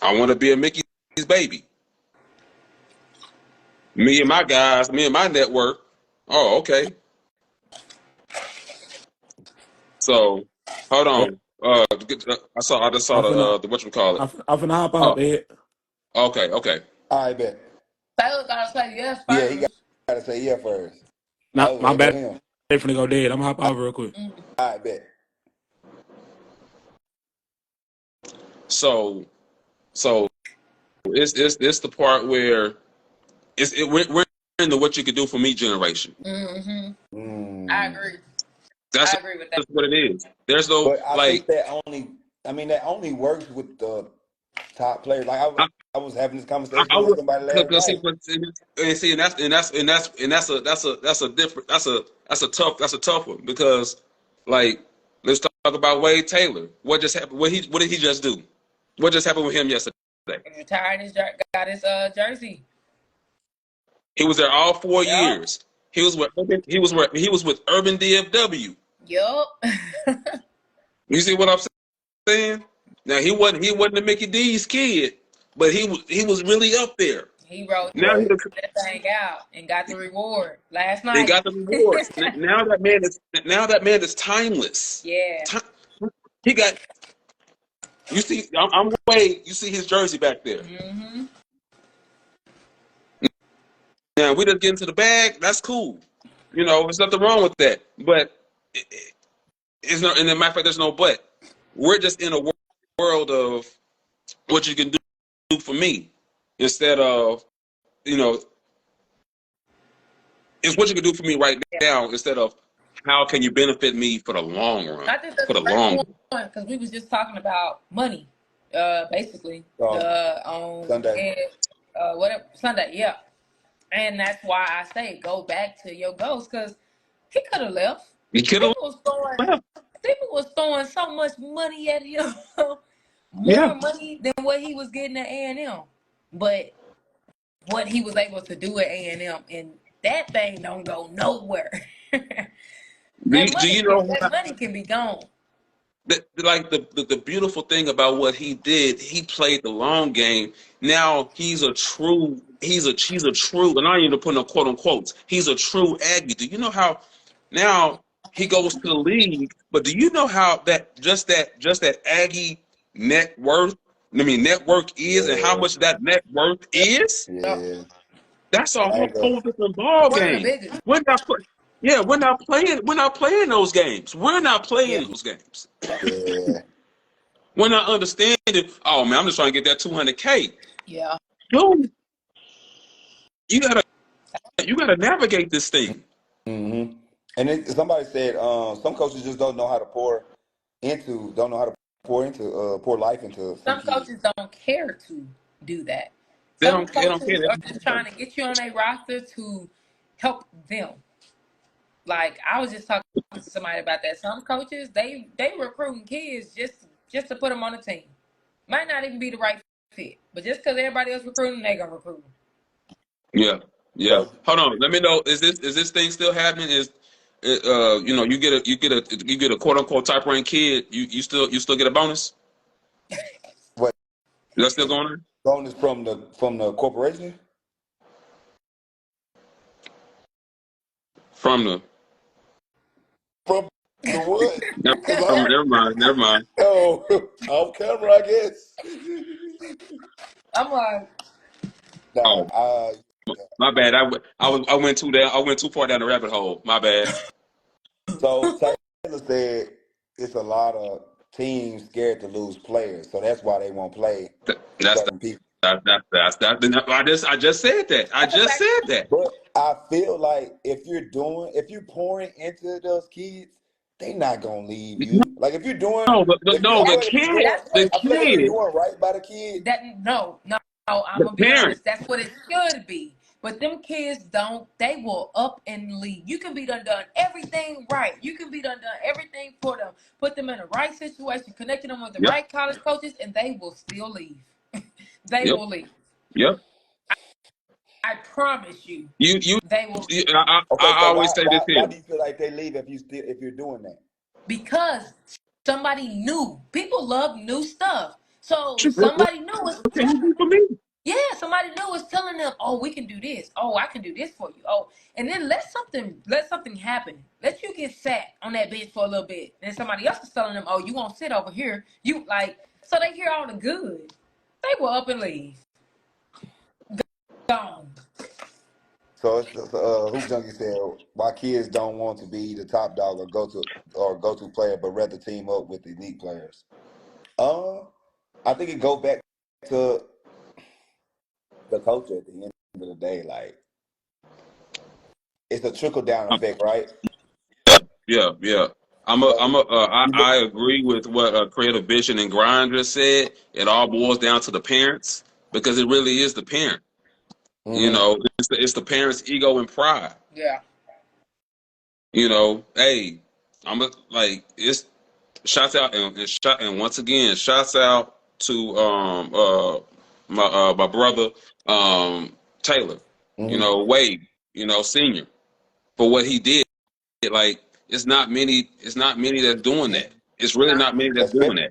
I want to be a Mickey's baby. Me and my guys, me and my network. Oh, okay. So, hold Yeah, on. I just saw I'm finna, the what you call it. I'm finna hop out, Oh, Ed. okay. I bet. Taylor gotta say yes Yeah, he got first. to say yeah first. Nah, Oh, my there go bad. him. They finna go dead. I'm gonna hop out real quick. I bet. So, so it's the part where we're in the what you could do for me generation. Mm-hmm. I Mm. agree. That's I agree with that. just what it is. There's no But I like think that only works with the top players. Like I, I was having this conversation I with would somebody last cause see, night. and see, that's a different that's a tough one because like let's talk about Wade Taylor. What just happened? What did he just do? What just happened with him yesterday? He retired got his jersey. He was there all four Yep. years. He was with Urban DFW. Yup. You see what I'm saying? Now he wasn't the Mickey D's kid, but he was really up there. He wrote Now he Right. that thing out and got the reward last they night. got the rewards. Now that man is timeless. Yeah. He got. You see, I'm Wade. You see his jersey back there. Mm-hmm. Now we just get into the bag. That's cool. You know, there's nothing wrong with that. But it's no. And in matter of fact, there's no but. We're just in a world of what you can do for me instead of, you know, it's what you can do for me right now instead of how can you benefit me for the long run, I think that's for a the great long. point because we was just talking about money, basically Um, on Sunday. and whatever Sunday, yeah, and that's why I say go back to your goals because he could have left. You could have People was throwing, left. people was throwing so much money at him, Yeah. more money than what he was getting at A&M, but what he was able to do at A&M and that thing don't go nowhere. Do you know That money can be gone. like the beautiful thing about what he did? He played the long game. Now he's a true. He's a true. And I ain't even put no quote unquote. He's a true Aggie. Do you know how? Now he goes to the league, but do you know how that Aggie net worth? I mean, network is, and how Yeah. much that net worth is. Yep. Yeah. That's a I ain't gonna. whole different ball One of the game. biggest. We're not play, yeah, we're not playing. We're not playing those games. We're not Yeah. playing those games. Yeah. We're not understanding. Oh man, I'm just trying to get that 200K. Yeah. Dude, you gotta navigate this thing. Mm-hmm. And somebody said some coaches just don't know how to pour life into some Some kids. coaches don't care to do that. They Some don't. They don't care. coaches are just trying to get you on a roster to help them. Like I was just talking to somebody about that. Some coaches they recruiting kids just to put them on the team. Might not even be the right fit, but just because everybody else recruiting, they gonna recruit them. Yeah, yeah. So Hold on. Let me know. Is this thing still happening? You know, you get a quote unquote type rank kid. You still get a bonus. what Is that still going on? bonus from the corporation? From the From the what? Because never mind. Never mind. oh, off camera, I guess. I'm like, Nah, Oh, my bad. I went too down. I went too far down the rabbit hole. My bad. so Taylor said it's a lot of teams scared to lose players, so that's why they won't play That's certain people. that. I just said that. I just said that. But I feel like if you're pouring into those kids, they not gonna leave you. Like if you're doing, No, if you, I no, feel the like if you're kid, doing, that's what the it I feel like if you're kid, doing right by the kid, that no, I'm the gonna be parent. honest. That's what it should be. But them kids don't. They will up and leave. You can be done everything right. You can be done everything for them. Put them in the right situation, connecting them with the Yep, right college coaches, and they will still leave. They yep, will leave. yep. I promise you, You, they will leave. okay. I So always say this why here. do you feel like they leave if you're doing that? Because somebody new. People love new stuff. So What somebody new is can you do for me? yeah, somebody new is telling them, "Oh, we can do this. Oh, I can do this for you. Oh," and then let something happen. Let you get sat on that bench for a little bit. Then somebody else is telling them, "Oh, you won't sit over here." You like so they hear all the good. They will up and leave. Gone. So it's Hoop Junkie said why kids don't want to be the top dog or go to player, but rather team up with elite players. I think it goes back to the culture at the end of the day. Like it's a trickle down effect, right? Yeah, yeah. So you look, I agree with what Creative Vision and Grind just said. It all boils down to the parents because it really is the parent. You mm-hmm. know, it's the parents' ego and pride. Yeah. You know, hey, like it's shouts out and once again, shouts out to my brother Taylor, you Mm-hmm. know, Wade, you know, senior for what he did. Like it's not many that's doing that. It's really No. not many that's especially, doing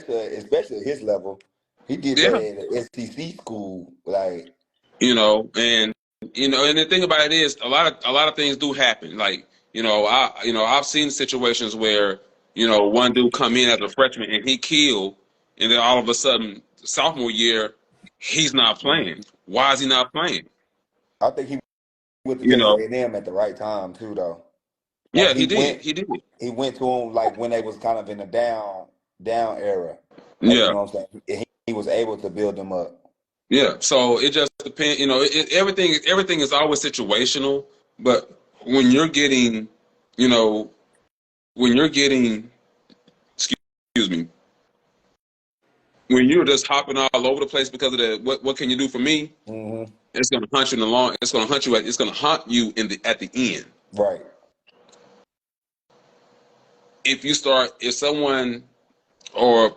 that. especially at his level, he did that Yeah, at an SEC school. Like And and the thing about it is a lot of things do happen. Like, I've seen situations where, one dude come in as a freshman and he killed, and then all of a sudden, sophomore year, he's not playing. Why is he not playing? I think he went to You Texas know, A&M at the right time too, though. Like yeah, he did. He did. he went to him like when they was kind of in the down era. Like, you Yeah. know what I'm saying? He was able to build them up. Yeah. So it just depends, everything is always situational, but when you're getting, you know, when you're getting, excuse me, when you're just hopping all over the place because of the what can you do for me? Mm-hmm. It's gonna hunt you in the long. It's gonna hunt you it's gonna haunt you at the end. Right. If someone or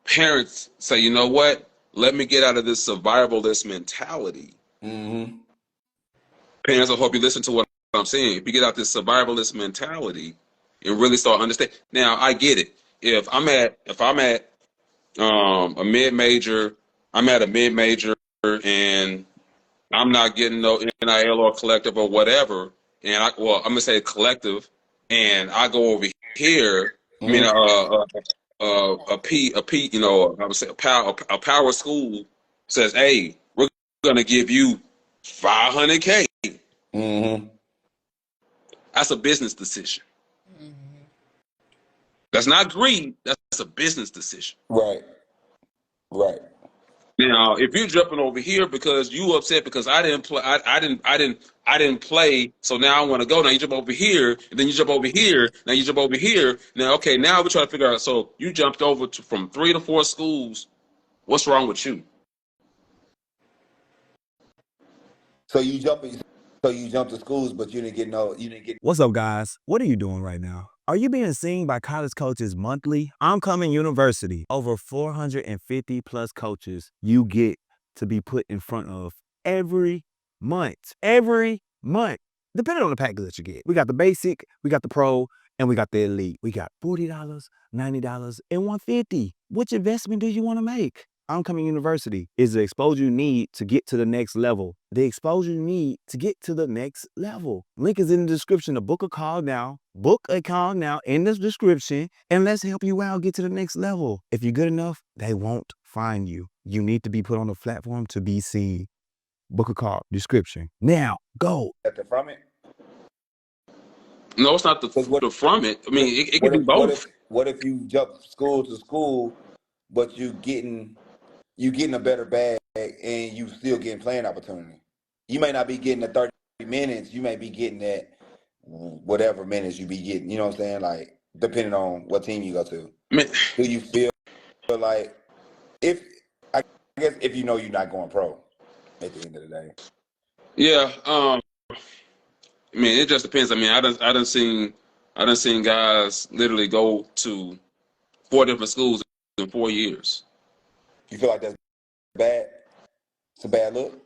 parents say, you know what, let me get out of this survivalist mentality. Mm-hmm. Parents, I hope you listen to what I'm saying. If you get out this survivalist mentality and really start understanding. Now, I get it. If I'm at a mid major, I'm at a mid major and I'm not getting no NIL or collective or whatever, and I'm gonna say collective, and I go over here. I mean, Mm-hmm. I would say a power school says, "Hey, we're gonna give you 500K." Mm-hmm. That's a business decision. That's not greed. That's a business decision. Right. Right. Now, if you're jumping over here because you upset because I didn't play, I didn't play, so now I want to go. Now you jump over here, and then you jump over here. Now you jump over here. Now, okay, now we're trying to figure out. So you jumped over from 3 to 4 schools. What's wrong with you? So you jump. So you jump to schools, but you didn't get no. You didn't get. What's up, guys? What are you doing right now? Are you being seen by college coaches monthly? I'm Coming University. Over 450 plus coaches you get to be put in front of every month. Every month. Depending on the package that you get. We got the basic, we got the pro, and we got the elite. We got $40, $90, and $150. Which investment do you want to make? I'm Coming University is the exposure you need to get to the next level. The exposure you need to get to the next level. Link is in the description to book a call now. Book a call now in the description, and let's help you out get to the next level. If you're good enough, they won't find you. You need to be put on the platform to be seen. Book a call, description. Now, go. From it. No, it's not Because the from it. I mean, it could what be if what both. if what if you jump school to school, but you getting a better bag and you still getting playing opportunity. You may not be getting the 30 minutes. You may be getting that whatever minutes you be getting. You know what I'm saying? Like depending on what team you go to. I mean, Do you feel like if I guess if you know you're not going pro at the end of the day? yeah. I mean, it just depends. I mean, I done seen guys literally go to 4 different schools in 4 years. You feel like that's bad? It's a bad look.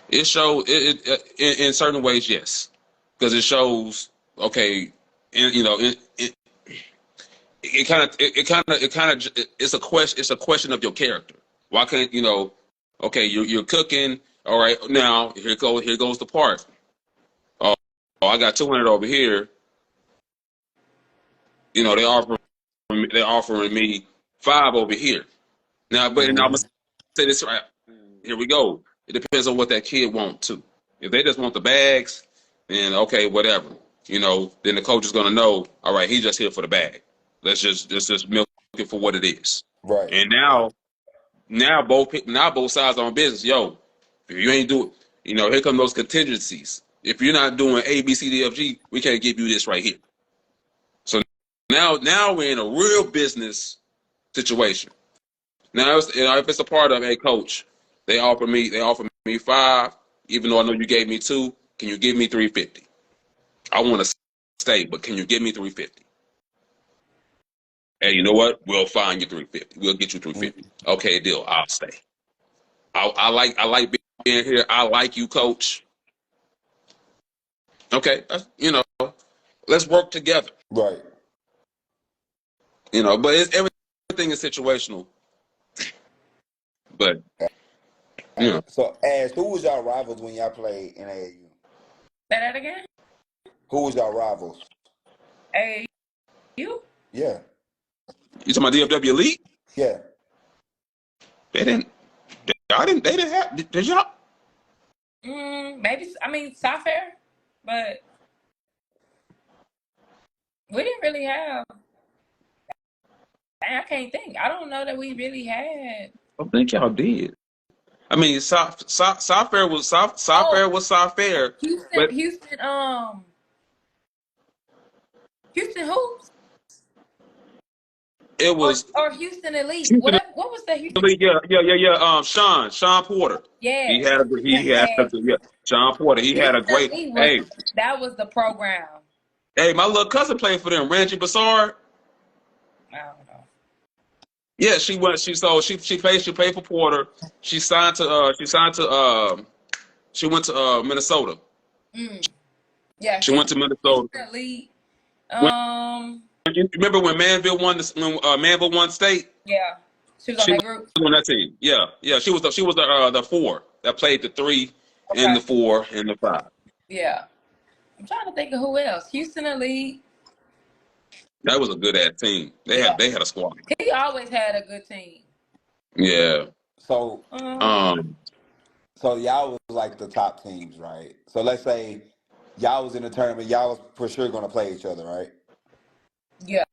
It shows in certain ways, yes, because it shows okay, and it's a question of your character. Why can't okay, you're cooking, all right, now here goes the part. Oh, I got 200 over here. They're offering me 5 over here. Now, but and I'm gonna Mm-hmm. say this right. Here we go. It depends on what that kid wants too. If they just want the bags, then okay, whatever. Then the coach is gonna know. All right, he's just here for the bag. Let's just milk it for what it is. Right. And now both sides are on business. Yo, if you ain't do it, here come those contingencies. If you're not doing A, B, C, D, F, G, we can't give you this right here. So now we're in a real business situation. Now, if it's a part of, hey, coach, they offer me 5, even though I know you gave me 2. Can you give me 350? I want to stay, but can you give me 350? Hey, you know what? We'll find you 350. We'll get you 350. Mm-hmm. Okay, deal. I'll stay. I like being here. I like you, coach. Okay, let's work together. Right. But everything is situational. But you know, So, Ash, who was y'all rivals when y'all played in AAU? Say that again. Who was y'all rivals? Hey, you? Yeah, you talking about DFW Elite? yeah. They didn't. Y'all didn't. They didn't have. Did y'all? Maybe. I mean, Software, but we didn't really have. I can't think. I don't know that we really had. I think y'all did. I mean, software was Oh, software was software, Houston, but Houston, Houston Hoops it or was Houston Elite. Houston Whatever. What was the Houston? Elite. Yeah. Sean Porter. He Yes, had a yes. yeah. Sean Porter. He had a Houston great. Elite was Hey, that was the program. my little cousin played for them. Randy Bassard. I don't know. Yeah, she went. She played for Porter. She went to Minnesota. Mm. Yeah, She went to Minnesota. Houston Elite. When, you remember when Manville won this? When Manville won state, Yeah, she was on she that was group. on that team. Yeah. She was the four that played the 3 and Okay. the 4 and the 5. Yeah, I'm trying to think of who else. Houston Elite. That was a good ass team. Yeah, They had a squad. he always had a good team. Yeah. So, Um, Um. so y'all was like the top teams, right? So let's say y'all was in the tournament, y'all was for sure gonna play each other, right? yeah,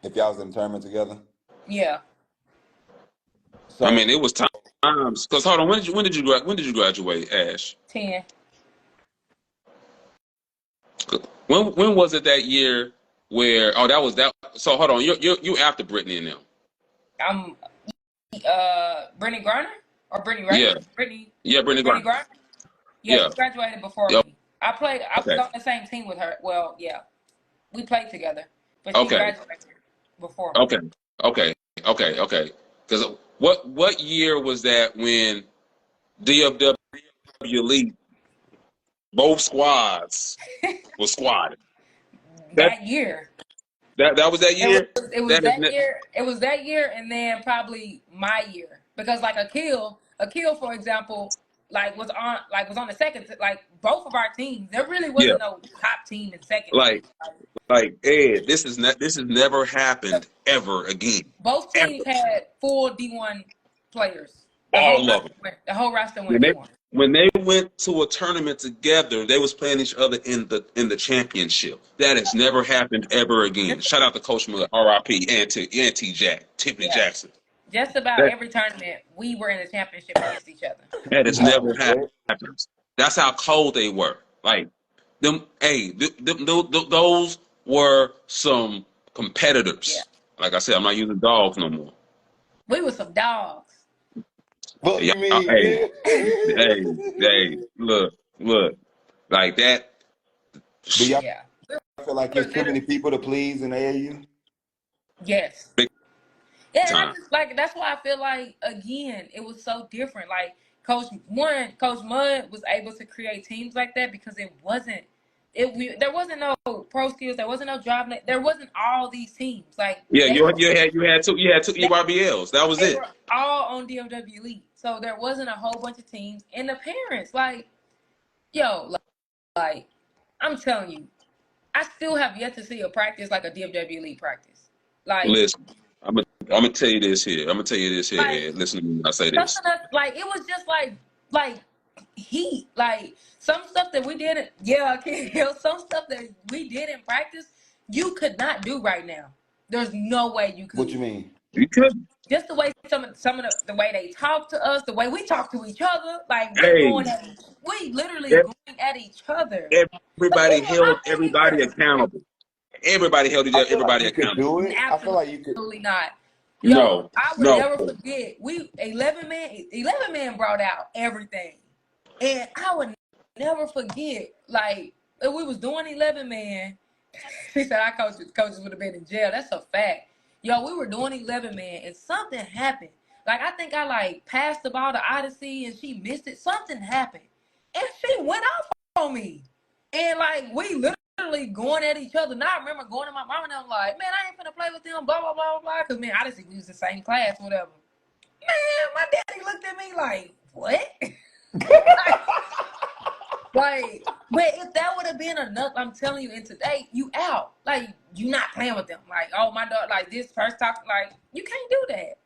If y'all was in the tournament together. yeah. I mean, So, it was times. Cause hold on, when did you graduate, Ash? 10. When was it that year where? Oh, that was that. So hold on, you after Brittany and them. I'm Brittany Garner or Brittany, right? Yeah. Brittany Yeah, Brittany Brittany Griner. Garner. Yeah, Yeah. she graduated before Yep. me. I was Okay. on the same team with her. Well, yeah, we played together, but she Okay. graduated before me. Okay. Okay. Because what year was that when DFW Elite both squads were squatted? That That year, that was that it was year. it was That is that year. It was that year, and then probably my year because like Akil, for example, was on the second. Like both of our teams, there really yeah. wasn't no top team and second team. Like Ed, this has never happened ever again. Both teams Ever. had full D1 players. All of them. The whole roster went When they D1. when they went to a tournament together, they was playing each other in the championship. That has never happened ever again. Just, Shout out to Coach Miller, R.I.P. and T Jack, Tiffany yeah, Jackson. just about That every tournament we were in the championship against each other. that has oh, never what? happened. That's how cold they were. Like them. Hey, those were some Yeah, competitors. Like I said, I'm not using dogs no more. we were some dogs. Fuck Yeah, you mean, hey, man? look, like that. Do y'all Yeah, feel like we were it's too many literally people to please in AAU? yes. Big Yeah, and I time. just like that's why I feel like again it was so different. Like Coach Mudd was able to create teams like that because there wasn't no pro skills, there wasn't no drive net, there wasn't all these teams. Like Yeah, you had two they, EYBLs. That was they it. were all on DFW Elite, so there wasn't a whole bunch of teams. And the parents, like, yo, like I'm telling you, I still have yet to see a practice like a DFW Elite practice. Like, Listen, I'm gonna tell you this here. I'm gonna tell you this here, like Ed. Listen to me when I say this. something that like it was just like heat. Like some stuff that we didn't, yeah, some stuff that we did in practice, you could not do right now. There's no way you What you could. mean? You could. Just the way some of the way they talk to us, the way we talk to each other, like Hey, we literally ev- going at each other. everybody Again, my held thing everybody is accountable. Everybody held I feel like everybody you could accountable. do it. I feel like you could. absolutely not. Yo, No, I would no. never forget. We 11 man brought out everything. And I would never forget, like, if we was doing 11 man, he said our coaches would have been in jail. That's a fact. Yo, we were doing 11 man and something happened. Like, I think I like passed the ball to Odyssey and she missed it. Something happened. And she went off on me. And like we literally going at each other. Now I remember going to my mom and I'm like, man, I ain't finna play with them, blah, blah, blah, blah. Cause man, Odyssey, we was in the same class, whatever. Man, my daddy looked at me like, what? Like, but if that would have been enough, I'm telling you, and today you out. Like, you not playing with them. Like, oh my dog, like this first talk, like, you can't do that.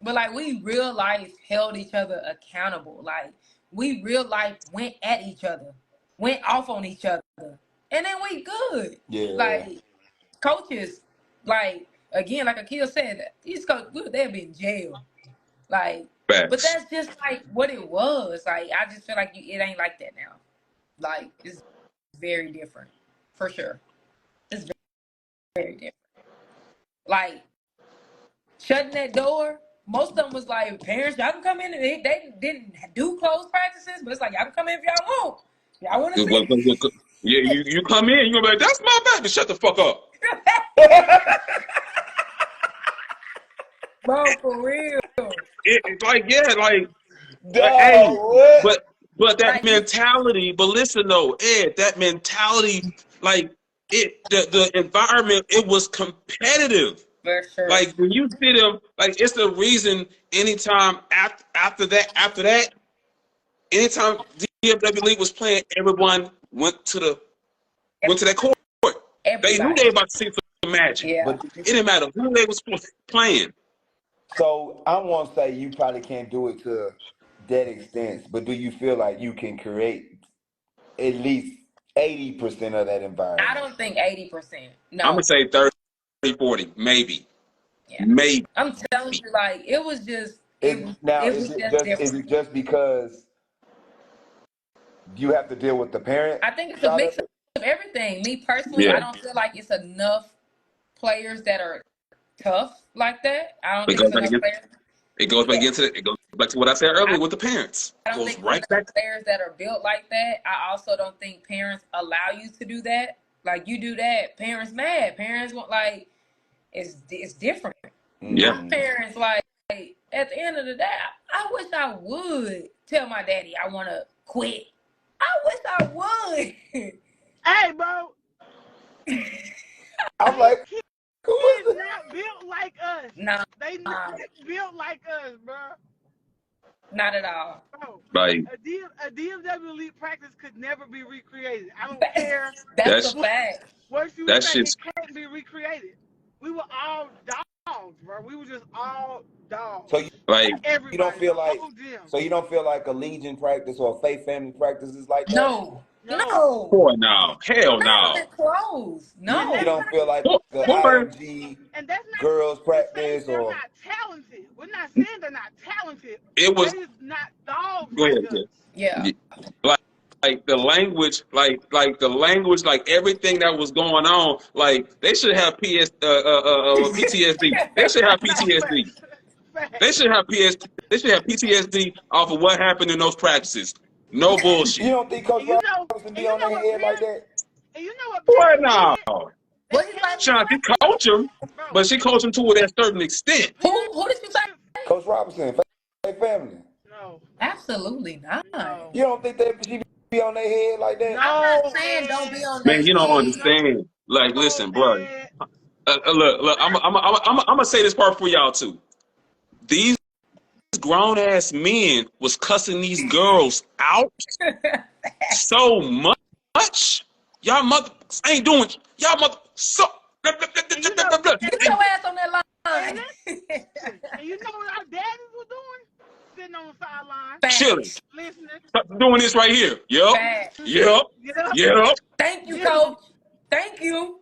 But like we real life held each other accountable. Like we real life went at each other, went off on each other. And then we good. Yeah. Like coaches, like again, like Akil said, these coaches they'll be in jail. Like, but Facts. that's just like what it was. Like I just feel like it ain't like that now. Like it's very different, for sure. It's very different. Like shutting that door. Most of them was like, parents, y'all can come in. And they didn't do closed practices, but it's like y'all can come in if y'all want. Y'all want to see? Yeah, you come in, you're gonna be like, that's my baby. Shut the fuck up. Bro, for real. It's like, yeah, like, Dog, hey, what? but that Like, mentality. But listen though, Ed, that mentality, like the environment, it was competitive. for sure. Like when you see them, like it's the reason. Anytime after that, anytime DFW League was playing, everyone went to that court. They knew Everybody. they were about to see some magic. Yeah. But It didn't matter who they was playing. so I want to say you probably can't do it to that extent, but do you feel like you can create at least 80% of that environment? I don't think 80%. No. I'm gonna say 30, 40, maybe. Yeah. Maybe. I'm telling you, like, it was just, Is different. it just because you have to deal with the parent? I think it's a mix of everything. Me personally, Yeah. I don't feel like it's enough players that are tough like that. I don't think it's enough players. It goes back to what I said earlier with the parents. I don't think there's enough players that are built like that. I also don't think parents allow you to do that. Like you do that, parents mad. Parents want like it's different. Yeah. My parents like at the end of the day, I wish I would tell my daddy I want to quit. I wish I would. Hey, bro. I'm like, who is Kids it? not built like us. Nah, They not built like us, bro. not at all. Bro, Like a DFW elite practice could never be recreated. I don't Fact. care That's a fact. what you that say. shit's It can't be recreated. We were all dogs, bro. We were just all dogs. So like Everybody, you don't feel like the whole gym. so you don't feel like a Legion practice or a faith family practice is like that? No. boy, no, hell Not no. even close. No. You don't feel like Boy, the boy, IMG And that's not girls to say practice they're or not talented. We're not saying they're not talented. it was. They're just not dogs Go ahead, like us. kid. Yeah. Like the language, like everything that was going on, like they should have PTSD. They should have PTSD. They should have PTSD off of what happened in those practices. No you bullshit. don't think Coach Robinson be on their head like that? And you know what What parents now? did? What is like? Sean, she coach him, Bro, but she coached him to a certain extent. Who did you say? Coach Robinson, faith family. No. Absolutely not. No. You don't think she be on their head like that? I'm not saying don't be on Man, their you don't head. understand. Like, No, listen, bro. man. Look. I'm gonna say this part for y'all too. These grown ass men was cussing these girls out so much. Y'all mother ain't doing. Y'all mother so. Get your ass on that line. And you know what our daddies were doing? Sitting on the sideline, Chilling, listening. doing this right here. Yep. Facts. Yep. Thank you, coach. Thank you.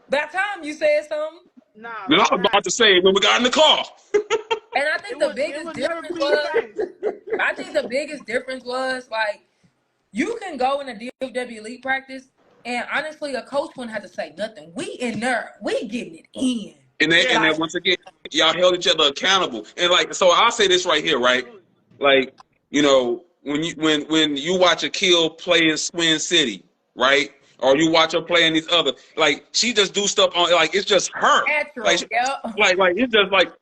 That time you said something. Nah. I was about to say when we got in the car. And I think the biggest difference was like you can go in a DFW elite practice and honestly a coach wouldn't have to say nothing. We in there, we getting it in. And then once again, y'all held each other accountable. And like, so I'll say this right here, right? Like, you know, when you watch Akil play in Swin City, right? Or you watch her play in these other, like she just do stuff on, like it's just her. Natural, like it's just like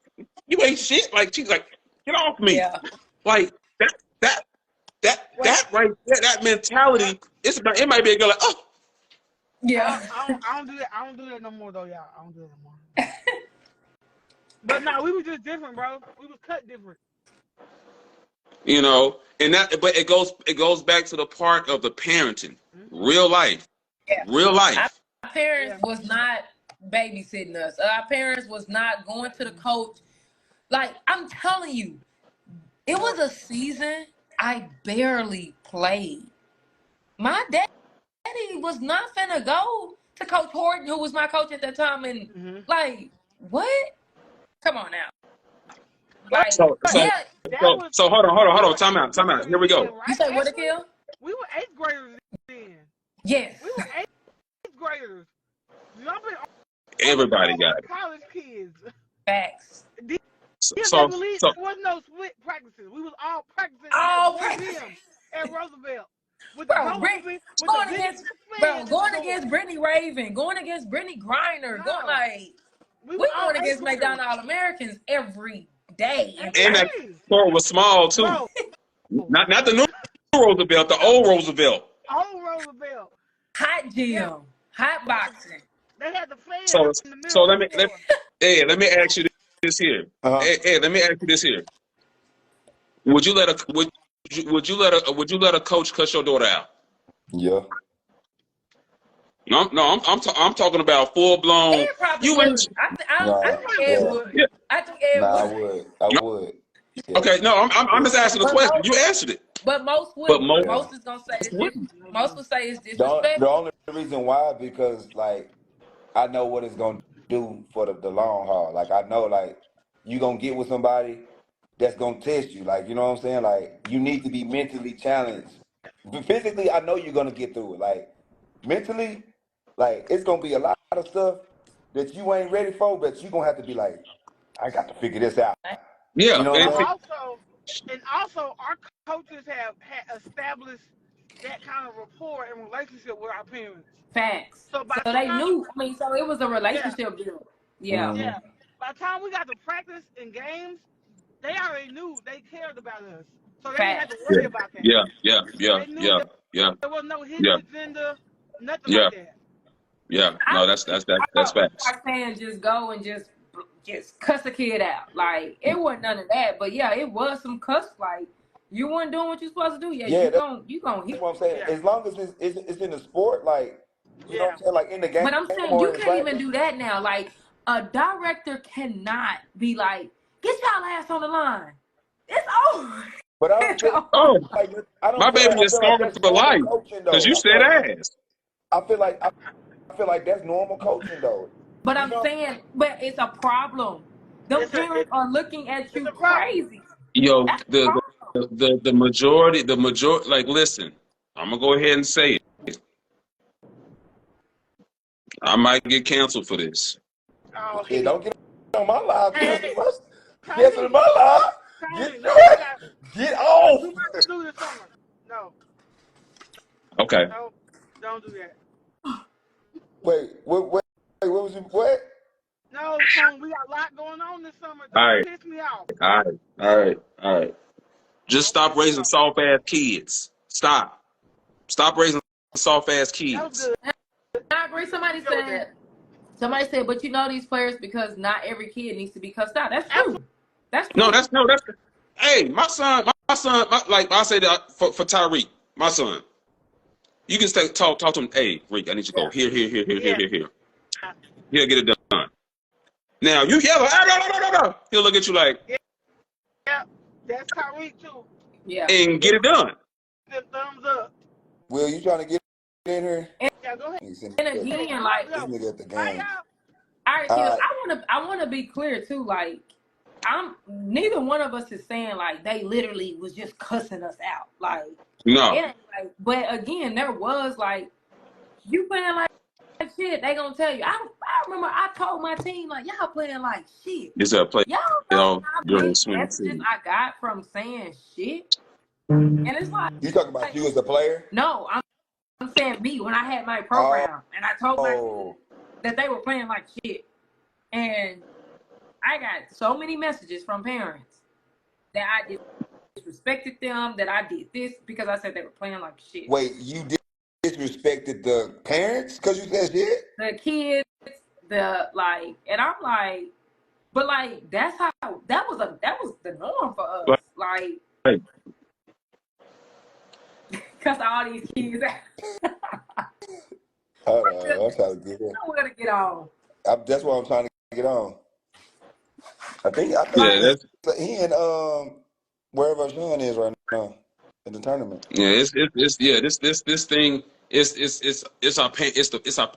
you ain't shit. Like she's like, get off me. Yeah. Like that right there, that mentality. It might be a girl like, oh. Yeah. I don't do that. I don't do that no more though, y'all. I don't do that no more. But no, we was just different, bro. We was cut different. You know, and that, but it goes back to the part of the parenting, real life, Yeah. real life. Our parents Yeah. was not babysitting us. Our parents was not going to the coach. Like, I'm telling you, it was a season I barely played. My daddy was not finna go to Coach Horton, who was my coach at that time, and like, what? Come on now. But Like, So so yeah, that was so hold we on, were time eighth out, time out. Here graders we then, go. you right? say what, Actually, Akil? we were eighth graders then. Yes. We were eighth graders. Jumping on the Everybody floor got with it. college kids. Facts. So There was no split practices. We was all practicing in that All one practice. gym at Roosevelt with the Bro, door Britt, open, with the going biggest against, fans in the going door. against Brittany Raven, going against Brittany Griner, going No, like, we were we all going eighth against graders McDonald All-Americans every day in every and that practice. day, court was small too. bro. Not the new Roosevelt, the old Roosevelt. Old Roosevelt. Hot Yeah, gym, hot boxing. they had the fans So in the so middle of the floor. let me ask you this here. Uh-huh. Hey, let me ask you this here. Would you let a would you let a coach cuss your daughter out? Yeah. No, I'm talking about full blown. Ed probably You ain't. would. I Nah. think Everybody Ed Yeah. would. would. Yeah. I think Ed Nah, I would. would. I No, would. Yeah. okay, no, I'm Yeah. just asking the But question. most, You answered it, but most but wouldn't. most Yeah. Most is gonna say it's wouldn't. most would say it's The disrespectful. only reason why because like I know what it's gonna do for the long haul. Like I know like you gonna get with somebody that's gonna test you. Like you know what I'm saying? Like you need to be mentally challenged. But physically, I know you're gonna get through it. Like mentally, like it's gonna be a lot of stuff that you ain't ready for, but you gonna have to be like, I got to figure this out. You Yeah, know what But I'm saying? also, our coaches have had established that kind of rapport and relationship with our parents. Facts. So So by they time, knew. I mean, so it was a yeah, relationship build. Yeah. Mm-hmm. yeah, by the time we got to practice and games, they already knew they cared about us. So they didn't have to Facts. yeah, worry about that. yeah, yeah, yeah, They knew yeah, that yeah, there was no hidden yeah, agenda, nothing yeah, like that. yeah. I No, was that's facts. not saying just go and just cuss a kid out. Like it wasn't none of that. But yeah, it was some cuss. Like you weren't doing what you're supposed to do. Yeah, Yeah, you gonna that's hit. what I'm saying. Yeah, As long as it's in the sport, like you know what yeah. I'm saying, like in the game But I'm saying or you in can't even practice. do that now. Like a director cannot be like, get y'all ass on the line. It's over. But I don't It's feel Oh, over. my baby I is feel like scarred that's for normal life coaching because though. you said ass. I feel like that's normal coaching though. But You I'm know? saying, but it's a problem. Them parents are looking at It's you a problem. crazy. Yo, That's a problem. the majority, like, listen, I'm gonna go ahead and say it. I might get canceled for this. Oh, Shit, hell. don't get on my live, Hey, cancel Tony, my live. Tony, Get no, you got off. too much to do this summer. No, Okay. no, don't do that. What was it? What? No, Tony, we got a lot going on this summer. All Don't right. piss me off. All right. All right. All right. Just Don't piss stop me raising off. soft ass kids. Stop. Stop raising soft ass That was kids. good. I agree. We can go with that. Somebody said, but you know these players because not every kid needs to be cussed out. That's Absolutely. true. That's No, true. that's. Hey, my son, like I say that for Tyreek, my son. You can talk to him. Hey, Rick, I need you to go Yeah. Yeah, here. He'll get it done. Now you yell, ah, no, no, no, no, no. He'll look at you like, yeah. That's Tyreek too. Yeah. and get it done. Good thumbs up. Will you trying to get in here? Yeah, go ahead. And again, like, This nigga at the Bye, game. y'all. all right, All Kill, right. I wanna be clear too. Like, neither one of us is saying like they literally was just cussing us out. Like, No, it ain't like, but again, there was like you playing like shit. They gonna tell you. I remember I told my team like y'all playing like shit. it's a play Y'all know all how during many swim messages season. I got from saying shit, and it's You talking about like you as a player? no, I'm saying me when I had my Oh, program and I told my team that they were playing like shit, and I got so many messages from parents that I disrespected them, that I did this because I said they were playing like shit. wait, you disrespected the parents because you said shit? The kids, and I'm like, but like that's how that was the norm for us. But Like, hey, Cause all these kids, Hold on, I'm trying to get in. nowhere to get on. That's what I'm trying to get on. I think Yeah, Like, he in wherever Sean is right now in the tournament. yeah. This thing it's our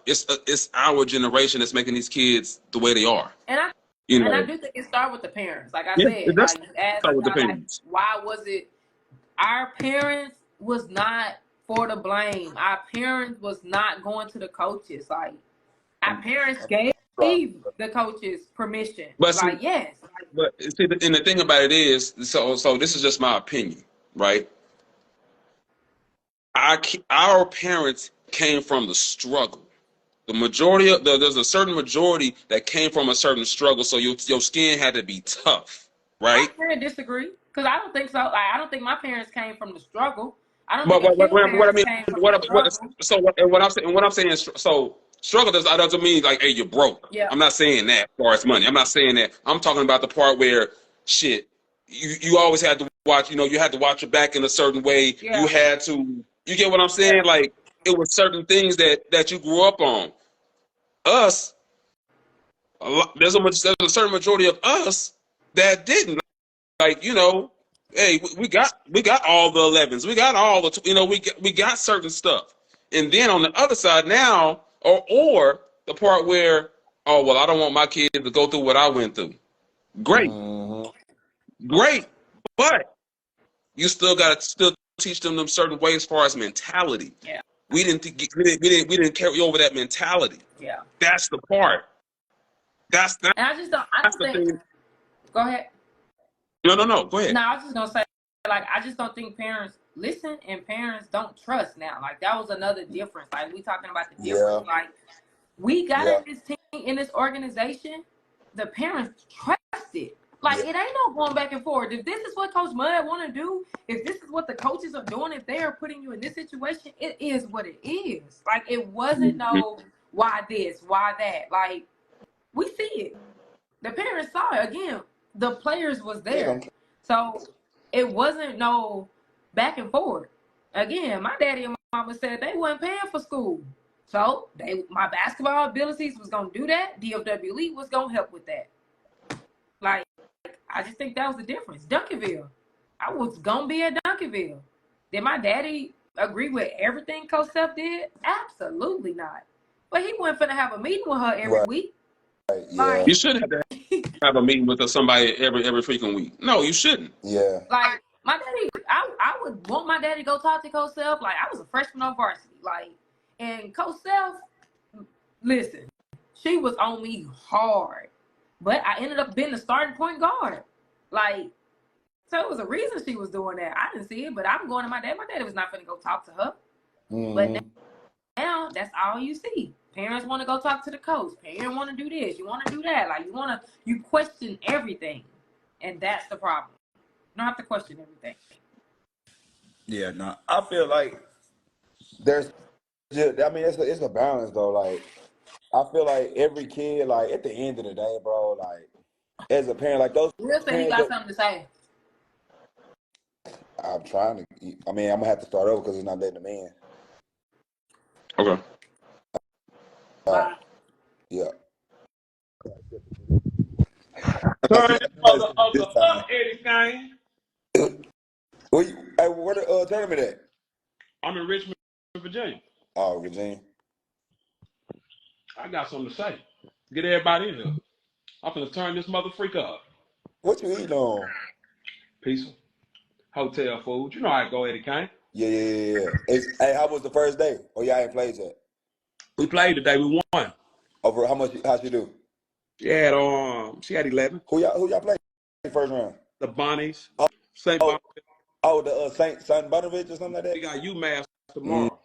it's our generation that's making these kids the way they are. and You know. do think it started with the parents. Like I Yeah, said, that's like you asked how it about like depends. why was it our parents was not for the blame. Our parents was not going to the coaches. Like our parents gave Right. the coaches permission. But see, Like yes, and the thing about it is, so this is just my opinion, right? Our parents came from the struggle. The majority of there's a certain majority that came from a certain struggle, so your skin had to be tough, I right? can't disagree because I don't think so. Like I don't think my parents came from the struggle. I don't But think Akil's what I parents mean, came from the struggle. what I'm saying is, so struggle doesn't mean like, hey, you're broke. Yeah, I'm not saying that as far as money. I'm not saying that. I'm talking about the part where shit, you always had to watch. You had to watch your back in a certain way. You yeah, had to. You get what I'm saying? yeah. Like it was certain things that you grew up on. Us, there's a certain majority of us that didn't. Like hey, we got all the 11s, we got all the we got certain stuff, and then on the other side now, or the part where, oh well, I don't want my kid to go through what I went through. Great, Mm-hmm. great, but you still got to still teach them certain ways as far as mentality. Yeah. We didn't carry over that mentality. Yeah. That's the part. That's And I that's don't the think, thing. go ahead. No, go ahead. No, I was just gonna say, like, I just don't think parents listen and parents don't trust now. Like, that was another difference. Like, we talking about the difference. Yeah, Like, we got yeah, in this team, in this organization, the parents trusted. Like, yeah. it ain't no going back and forth. If this is what Coach Mudd want to do, if this is what the coaches are doing, if they are putting you in this situation, it is what it is. Like, it wasn't Mhm. no why this, why that. Like, we see it. The parents saw it. Again, the players was there. So it wasn't no back and forth. Again, my daddy and mama said they wasn't paying for school. So my basketball abilities was gonna do that. DFW Elite was gonna help with that. Like, I just think that was the difference. Duncanville. I was gonna be at Duncanville. Did my daddy agree with everything Coach Steph did? Absolutely not. But he wasn't finna have a meeting with her every Right, week. yeah, You should have a meeting with somebody every freaking week. No, you shouldn't. yeah, Like, my daddy, I would want my daddy to go talk to Coach Self. Like, I was a freshman on varsity. Like, and Coach Self, listen, she was on me hard. But I ended up being the starting point guard. Like, so it was a reason she was doing that. I didn't see it, but I'm going to my dad. My daddy was not going to go talk to her. But mm-hmm. now, that's all you see. Parents want to go talk to the coach. Parents want to do this. You want to do that. Like, you question everything. And that's the problem. You don't have to question everything. Yeah. No, I feel like there's just, I mean, it's a balance though. Like, I feel like every kid, like at the end of the day, bro, like as a parent, like those Will said he parents got that something to say. I'm trying to, I mean, I'm gonna have to start over because he's not letting them in. Okay. Uh, yeah. Turn this This motherfucker time. up, Eddie Kane. Where the tournament at? I'm in Richmond, Virginia. Oh, Virginia. I got something to say. Get everybody in here. I'm gonna turn this mother freak up. What you eating on? Pizza, hotel food. You know how I go, Eddie Kane. Yeah. Hey, how was the first day? Oh, y'all ain't played yet. We played today. We won. Over how much? How she do? She had 11. Who y'all played first round? The Bonnies, Oh, St. oh, Bon. the Saint Bonaventure or something like that. We got UMass Mm, tomorrow.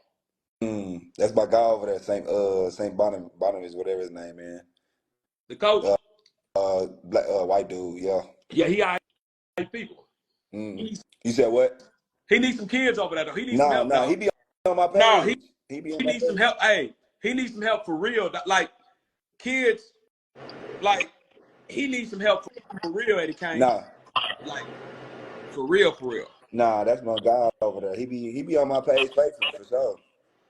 that's my guy over there, Saint Bonaventure, whatever his name, man. The coach. Black white dude, yeah. Yeah, he got people. Mm. You said what? He needs some kids over there though. He needs some Nah, help, dog. he be on my page. No, he be on he my needs some page. help. Hey, he needs some help for real. Like kids, like he needs some help for real, Eddie Kane. Nah, Like for real, for real. Nah, that's my guy over there. He be on my page faithfully for sure.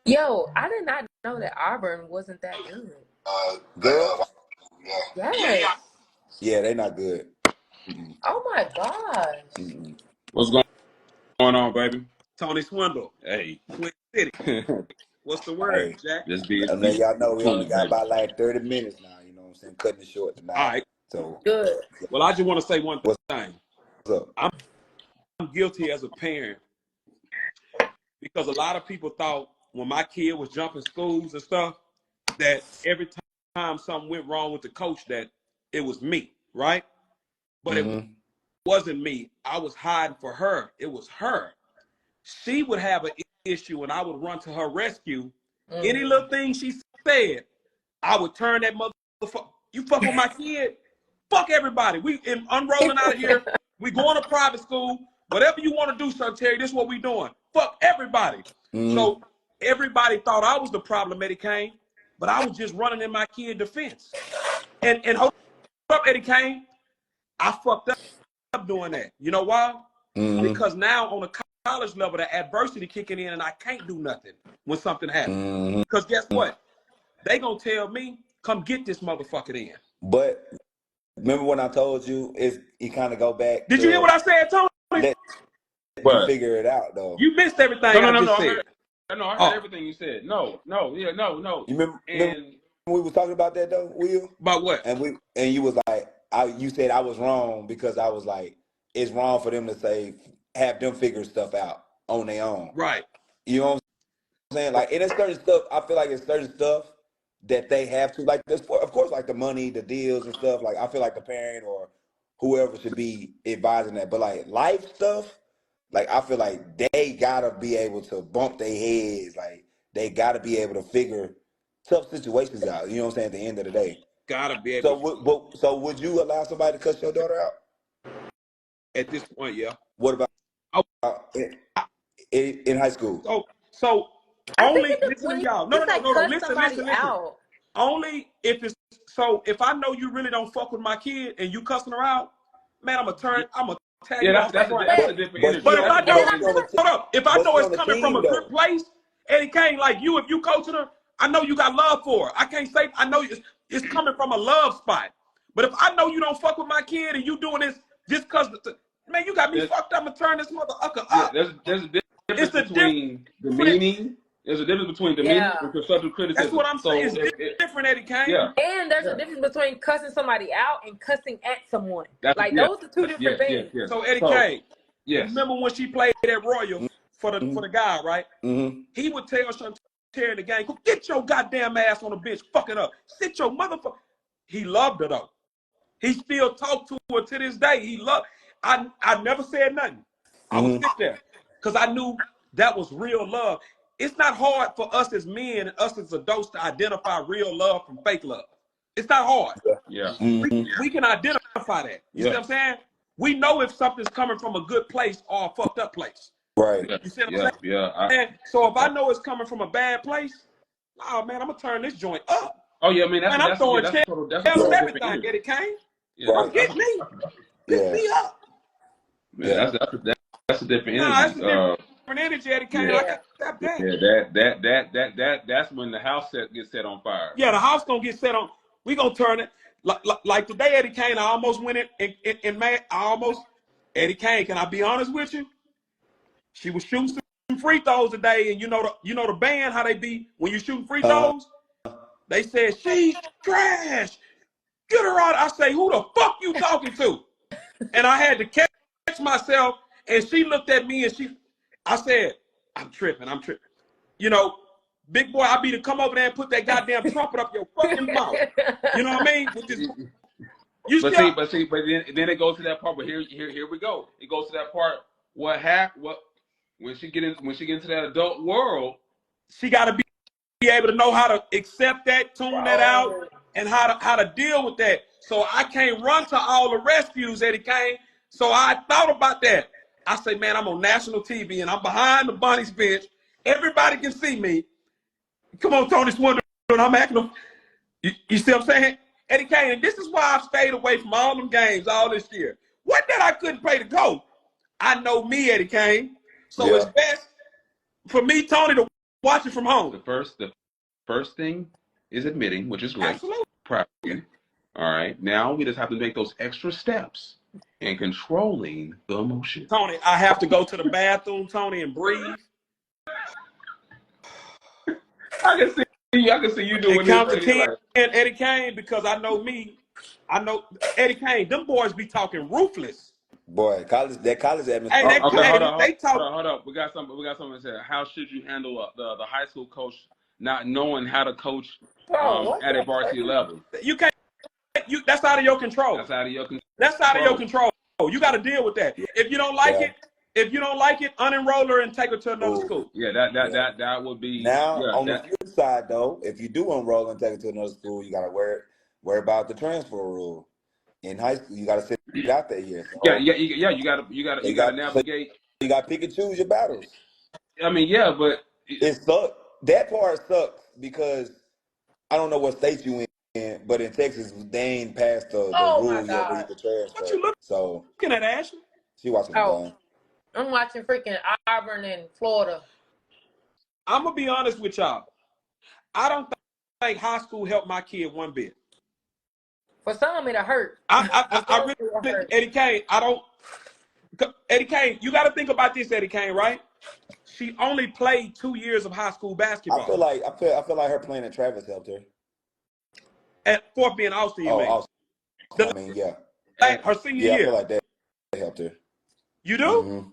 Yo, I did not know that Auburn wasn't that good. Girls? Yes. Yeah, they not good. Mm-mm. Oh my gosh. Mm-mm. What's going on, baby? Tony Swindle, Hey. Twin City. What's the word, Hey, Jack? Just be and then y'all know we only got baby. about like 30 minutes now. You know what I'm saying? Cutting it short tonight. All right. So Good. Well, I just want to say one what's thing. up? I'm guilty as a parent because a lot of people thought when my kid was jumping schools and stuff that every time something went wrong with the coach that it was me, right? But it wasn't me. I was hiding for her. It was her. She would have an issue and I would run to her rescue. Any little thing she said, I would turn that motherfucker. You fuck with my kid, fuck everybody. We unrolling out of here. We going to private school. Whatever you want to do, Sir Terry, this is what we doing. Fuck everybody. So everybody thought I was the problem, Eddie Kane, but I was just running in my kid defense. And hold up, Eddie Kane, I fucked up doing that. You know why? Because now on a college level, the adversity kicking in and I can't do nothing when something happens. Because guess what? They gonna tell me, come get this motherfucker in. But remember when I told you you kind of go back. Did you hear what I said, Tony? Let you figure it out though. You missed everything I just said. I heard everything you said. No. You remember we was talking about that though, Will? About what? And you was like, you said I was wrong because I was like, it's wrong for them to say have them figure stuff out on their own. Right. You know what I'm saying? Like, and it's certain stuff. I feel like it's certain stuff that they have to, like this. Of course, like the money, the deals and stuff. Like I feel like the parent or whoever should be advising that. But like life stuff, like I feel like they gotta be able to bump their heads. Like they gotta be able to figure tough situations out. You know what I'm saying? At the end of the day, gotta be able. So would you allow somebody to cuss your daughter out? At this point, yeah. What about in high school? So only listen to y'all. No. Listen. Out. Only if it's if I know you really don't fuck with my kid and you cussing her out, man, I'm gonna tag you off. That's a different energy. But if I know if I know it's coming from a good place, Eddie Kane, like you, if you coaching her, I know you got love for her. I can't say I know it's coming from a love spot. But if I know you don't fuck with my kid and you doing this just cause man, you got me fucked up and turn this motherfucker up. There's a difference between demeaning. There's a difference between demeaning and constructive criticism. That's what I'm saying. It's different, Eddie Kane. Yeah. And there's a difference between cussing somebody out and cussing at someone. Those are two different things. So Eddie Kane, remember when she played at Royal for the guy, right? He would tell Terry in the game, get your goddamn ass on the bench, fucking up. Sit your motherfucker. He loved her though. He still talk to her to this day. He loved. I never said nothing. I would sit there because I knew that was real love. It's not hard for us as men and us as adults to identify real love from fake love. It's not hard. Yeah. We can identify that. You see what I'm saying? We know if something's coming from a good place or a fucked up place. Right. You see what I'm saying? Yeah. So if I know it's coming from a bad place, oh man, I'm gonna turn this joint up. Oh yeah, man. I'm throwing chairs and everything. Get it, Kane? Come get me. Pick me up. Man, that's a different energy. That's a different energy, Eddie Kane. I got step back. That's when the house gets set on fire. Yeah, the house gonna get set on. We gonna turn it like today, Eddie Kane. I almost went in May. Eddie Kane. Can I be honest with you? She was shooting some free throws today, and you know the band how they be when you shooting free throws. They said she's trash. Get her out. I say, who the fuck you talking to? And I had to catch myself, and she looked at me, and I said, I'm tripping. You know, big boy, I be to come over there and put that goddamn trumpet up your fucking mouth. You know what I mean? But then it goes to that part. But here we go. It goes to that part. When she get into that adult world, she got to be able to know how to accept that, tune that out, and how to deal with that. So I can't run to all the rescues, Eddie Kane. So I thought about that. I say, man, I'm on national TV and I'm behind the bunnies bench. Everybody can see me. Come on, Tony Swindle, I'm acting. You see what I'm saying? Eddie Kane, and this is why I've stayed away from all them games all this year. What that I couldn't pay to go? I know me, Eddie Kane. So Yeah. it's best for me, Tony, to watch it from home. The first thing is admitting, which is great. Absolutely. Proud of you. All right. Now we just have to make those extra steps in controlling the emotion. Tony, I have to go to the bathroom, Tony, and breathe. I can see you doing It this counts to right here. 10, Eddie Kane, because I know me. I know Eddie Kane. Them boys be talking ruthless. Boy, college atmosphere. Hey, Okay, hold talk. on. We got something to say. How should you handle the high school coach not knowing how to coach at a varsity level? You can't. That's out of your control. That's out of your control. That's out of your control. You got to deal with that. If you don't like it, unenroll her and take her to another school. Yeah, that would be. Now, yeah, on the flip side, though, if you do unroll and take it to another school, you got to worry about the transfer rule. In high school, you got to sit out there here. So yeah. You gotta navigate. You got to pick and choose your battles. I mean, yeah, but it sucks. That part sucks because I don't know what state you in, but in Texas, they ain't passed the rule yet where you can transfer. What you looking at, Ashley? She watching the game. I'm watching freaking Auburn and Florida. I'm gonna be honest with y'all. I don't think high school helped my kid one bit. For some, it'll hurt. I really, Eddie Kane. Eddie Kane, you got to think about this, Eddie Kane, right? She only played 2 years of high school basketball. I feel like her playing at Travis helped her. At Fort Bend, Austin, you mean? Austin. I mean, yeah. Her senior year. I feel like that helped her. You do? Mm-hmm.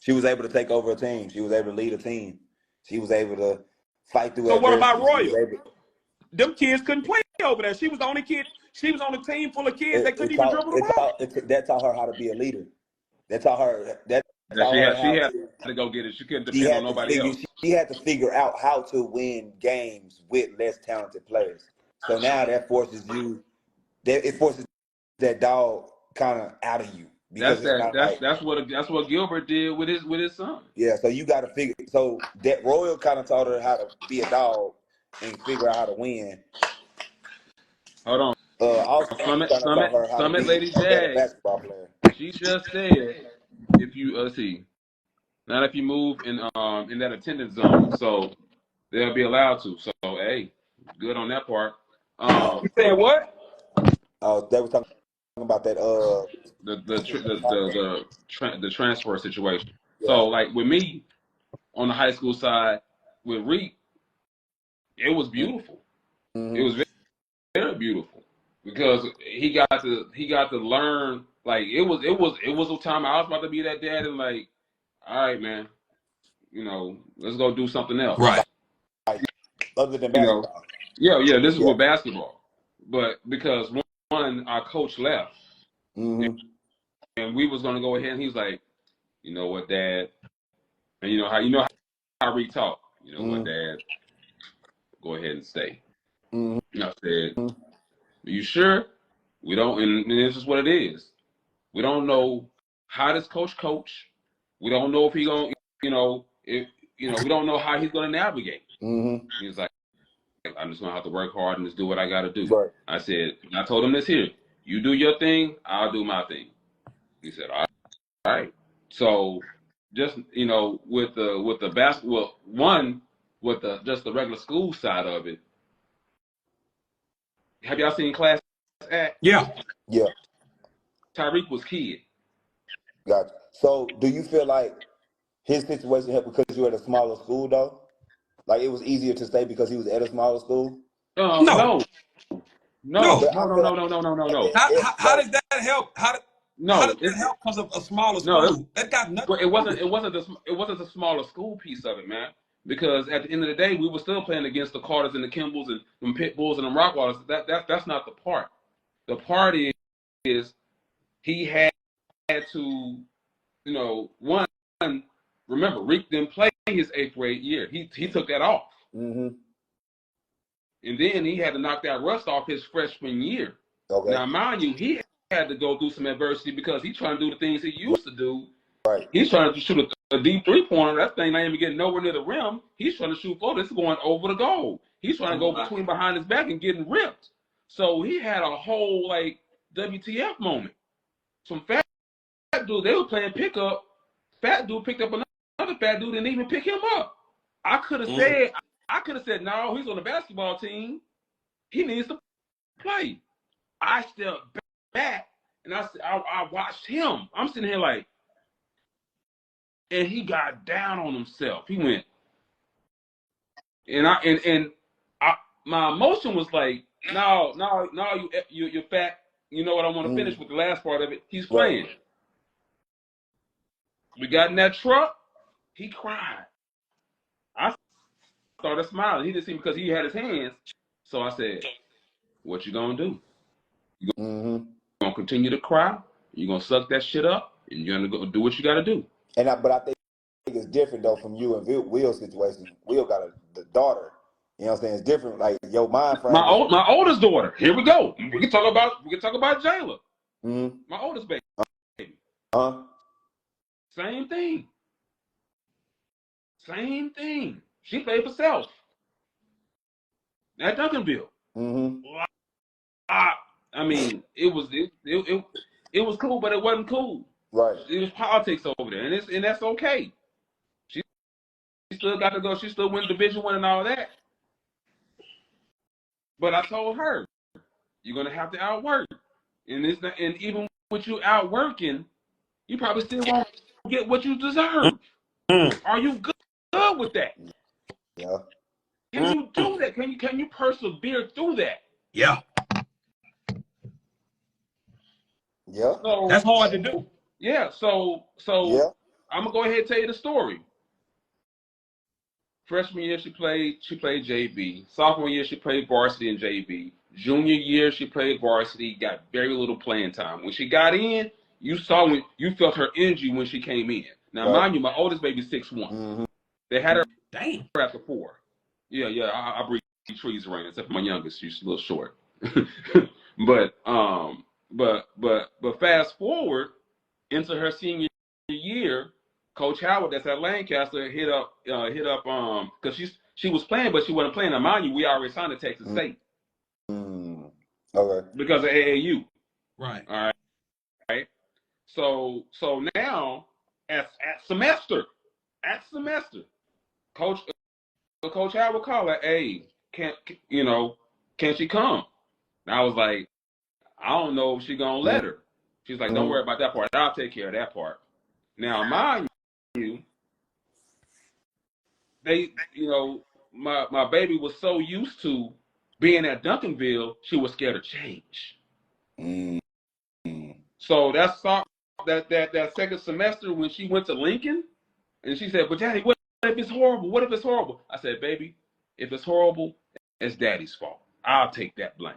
She was able to take over a team. She was able to lead a team. She was able to fight through. So what about Royal? Them kids couldn't play over there. She was the only kid. She was on a team full of kids that couldn't even dribble the ball. That taught her how to be a leader. That taught her. She had to go get it. She couldn't depend on nobody else. She had to figure out how to win games with less talented players. So now that forces you. It forces that dog kind of out of you. That's what Gilbert did with his son. Yeah, so you got to figure. So that Royal kind of taught her how to be a dog and figure out how to win. Hold on. Also, Summit Lady Jag. Basketball player. She just said if you not if you move in that attendance zone, so they'll be allowed to. So hey, good on that part. You said what? They were talking about that the transfer situation. Yeah. So like with me on the high school side with Reek, it was beautiful. Mm-hmm. It was very, very beautiful because he got to learn. Like it was a time I was about to be that dad and like, all right, man, let's go do something else. Right. Other than basketball. Yeah. This is with basketball, but because one our coach left, mm-hmm. and we was gonna go ahead, and he's like, you know what, Dad, and you know how Reek talk. You know what, Dad, go ahead and stay. Mm-hmm. And I said, are you sure? We don't, and this is what it is. We don't know how this coach. We don't know if he gonna, we don't know how he's gonna navigate. Mm-hmm. He's like, I'm just gonna have to work hard and just do what I gotta do. Right. I said, I told him this here. You do your thing, I'll do my thing. He said, all right. So just with the basketball, with just the regular school side of it. Have y'all seen Class Act? Yeah. Tyreek was kid. Gotcha. So do you feel like his situation helped because you were at a smaller school though? Like it was easier to stay because he was at a smaller school? No. No. How does that help? How does that help because of a smaller school? That got nothing. It wasn't the smaller school piece of it, man. Because at the end of the day, we were still playing against the Carters and the Kimballs and the Pit Bulls and the Rockwallers. That's not the part. The part is he had to, one. Remember, Reek didn't play his 8th grade year. He took that off. Mm-hmm. And then he had to knock that rust off his freshman year. Okay. Now, mind you, he had to go through some adversity because he's trying to do the things he used to do. Right. He's trying to shoot a deep three-pointer. That thing not even getting nowhere near the rim. He's trying to shoot floor. This is going over the goal. He's trying to go behind his back and getting ripped. So he had a whole, WTF moment. Some fat fat dude, they were playing pickup. Fat dude picked up another fat dude and didn't even pick him up. I could have said, no, he's on the basketball team. He needs to play. I stepped back and I watched him. I'm sitting here like, and he got down on himself. He went, and my emotion was like, no, you're fat. You know what? I want to finish with the last part of it. He's playing. We got in that truck. He cried. I started smiling. He didn't see me because he had his hands. So I said, what you gonna do? You gonna continue to cry? You gonna suck that shit up? And you're gonna go do what you gotta do. But I think it's different though from you and Will's situation. Will got the daughter. You know what I'm saying? It's different. Like your mind frame. My oldest daughter. Here we go. We can talk about Jayla. My oldest baby. Same thing. Same thing. She played for self. At Duncanville. I mean, it was cool, but it wasn't cool. Right. It was politics over there, and that's okay. She still got to go. She still went Division I and all that. But I told her, you're gonna have to outwork, and even with you outworking, you probably still won't get what you deserve. Are you good with that? Yeah. Can you do that? Can you persevere through that? Yeah. Yeah. So, that's hard to do. Yeah. So yeah. I'm gonna go ahead and tell you the story. Freshman year, she played JV. Sophomore year, she played varsity and JV. Junior year, she played varsity, got very little playing time. When she got in, you felt her energy when she came in. Now, mind you, my oldest baby's 6'1". They had her after 4. Yeah, I breathe trees around, except for my youngest. She's a little short. But fast forward into her senior year, Coach Howard, that's at Lancaster, hit up because she was playing, but she wasn't playing. Now, mind you, we already signed to Texas State. Okay. Because of AAU. Right. All right. So now at semester, Coach Howard called her, hey, can she come? And I was like, I don't know if she's gonna let her. She's like, don't worry about that part. I'll take care of that part. Now, mind you, my baby was so used to being at Duncanville, she was scared of change. So that second semester when she went to Lincoln, and she said, but Daddy, what if it's horrible? What if it's horrible? I said, baby, if it's horrible, it's Daddy's fault. I'll take that blame.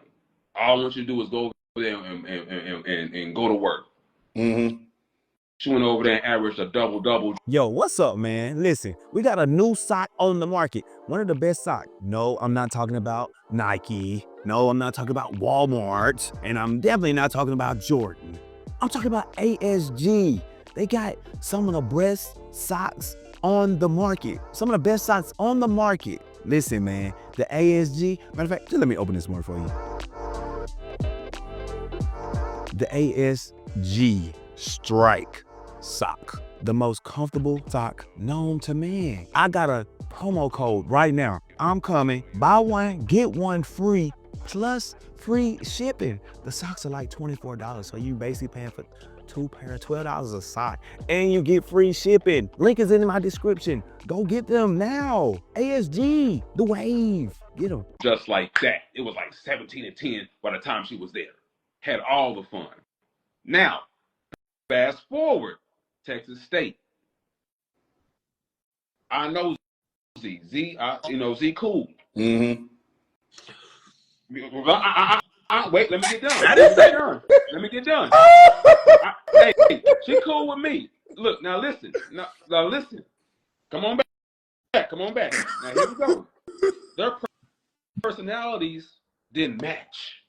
All I want you to do is go over there and go to work. She went over there and averaged a double-double. Yo, what's up, man? Listen, we got a new sock on the market. One of the best socks. No, I'm not talking about Nike. No, I'm not talking about Walmart. And I'm definitely not talking about Jordan. I'm talking about ASG. They got some of the best socks on the market. Some of the best socks on the market. Listen, man, the ASG, matter of fact, just let me open this more for you. The ASG Strike sock, the most comfortable sock known to man. I got a promo code right now. I'm coming. Buy one, get one free, plus free shipping. The socks are like $24, so you basically paying for 2 pairs, $12 a sock, and you get free shipping. Link is in my description. Go get them now. ASG, the wave. Get them. Just like that. It was like 17-10 by the time she was there. Had all the fun. Now, fast forward, Texas State. I know Z. Z cool. Mm-hmm. Wait, let me get done. Let me get done. Hey, she cool with me. Look, now listen. Now listen. Come on back. Come on back. Now here we go. Their personalities didn't match.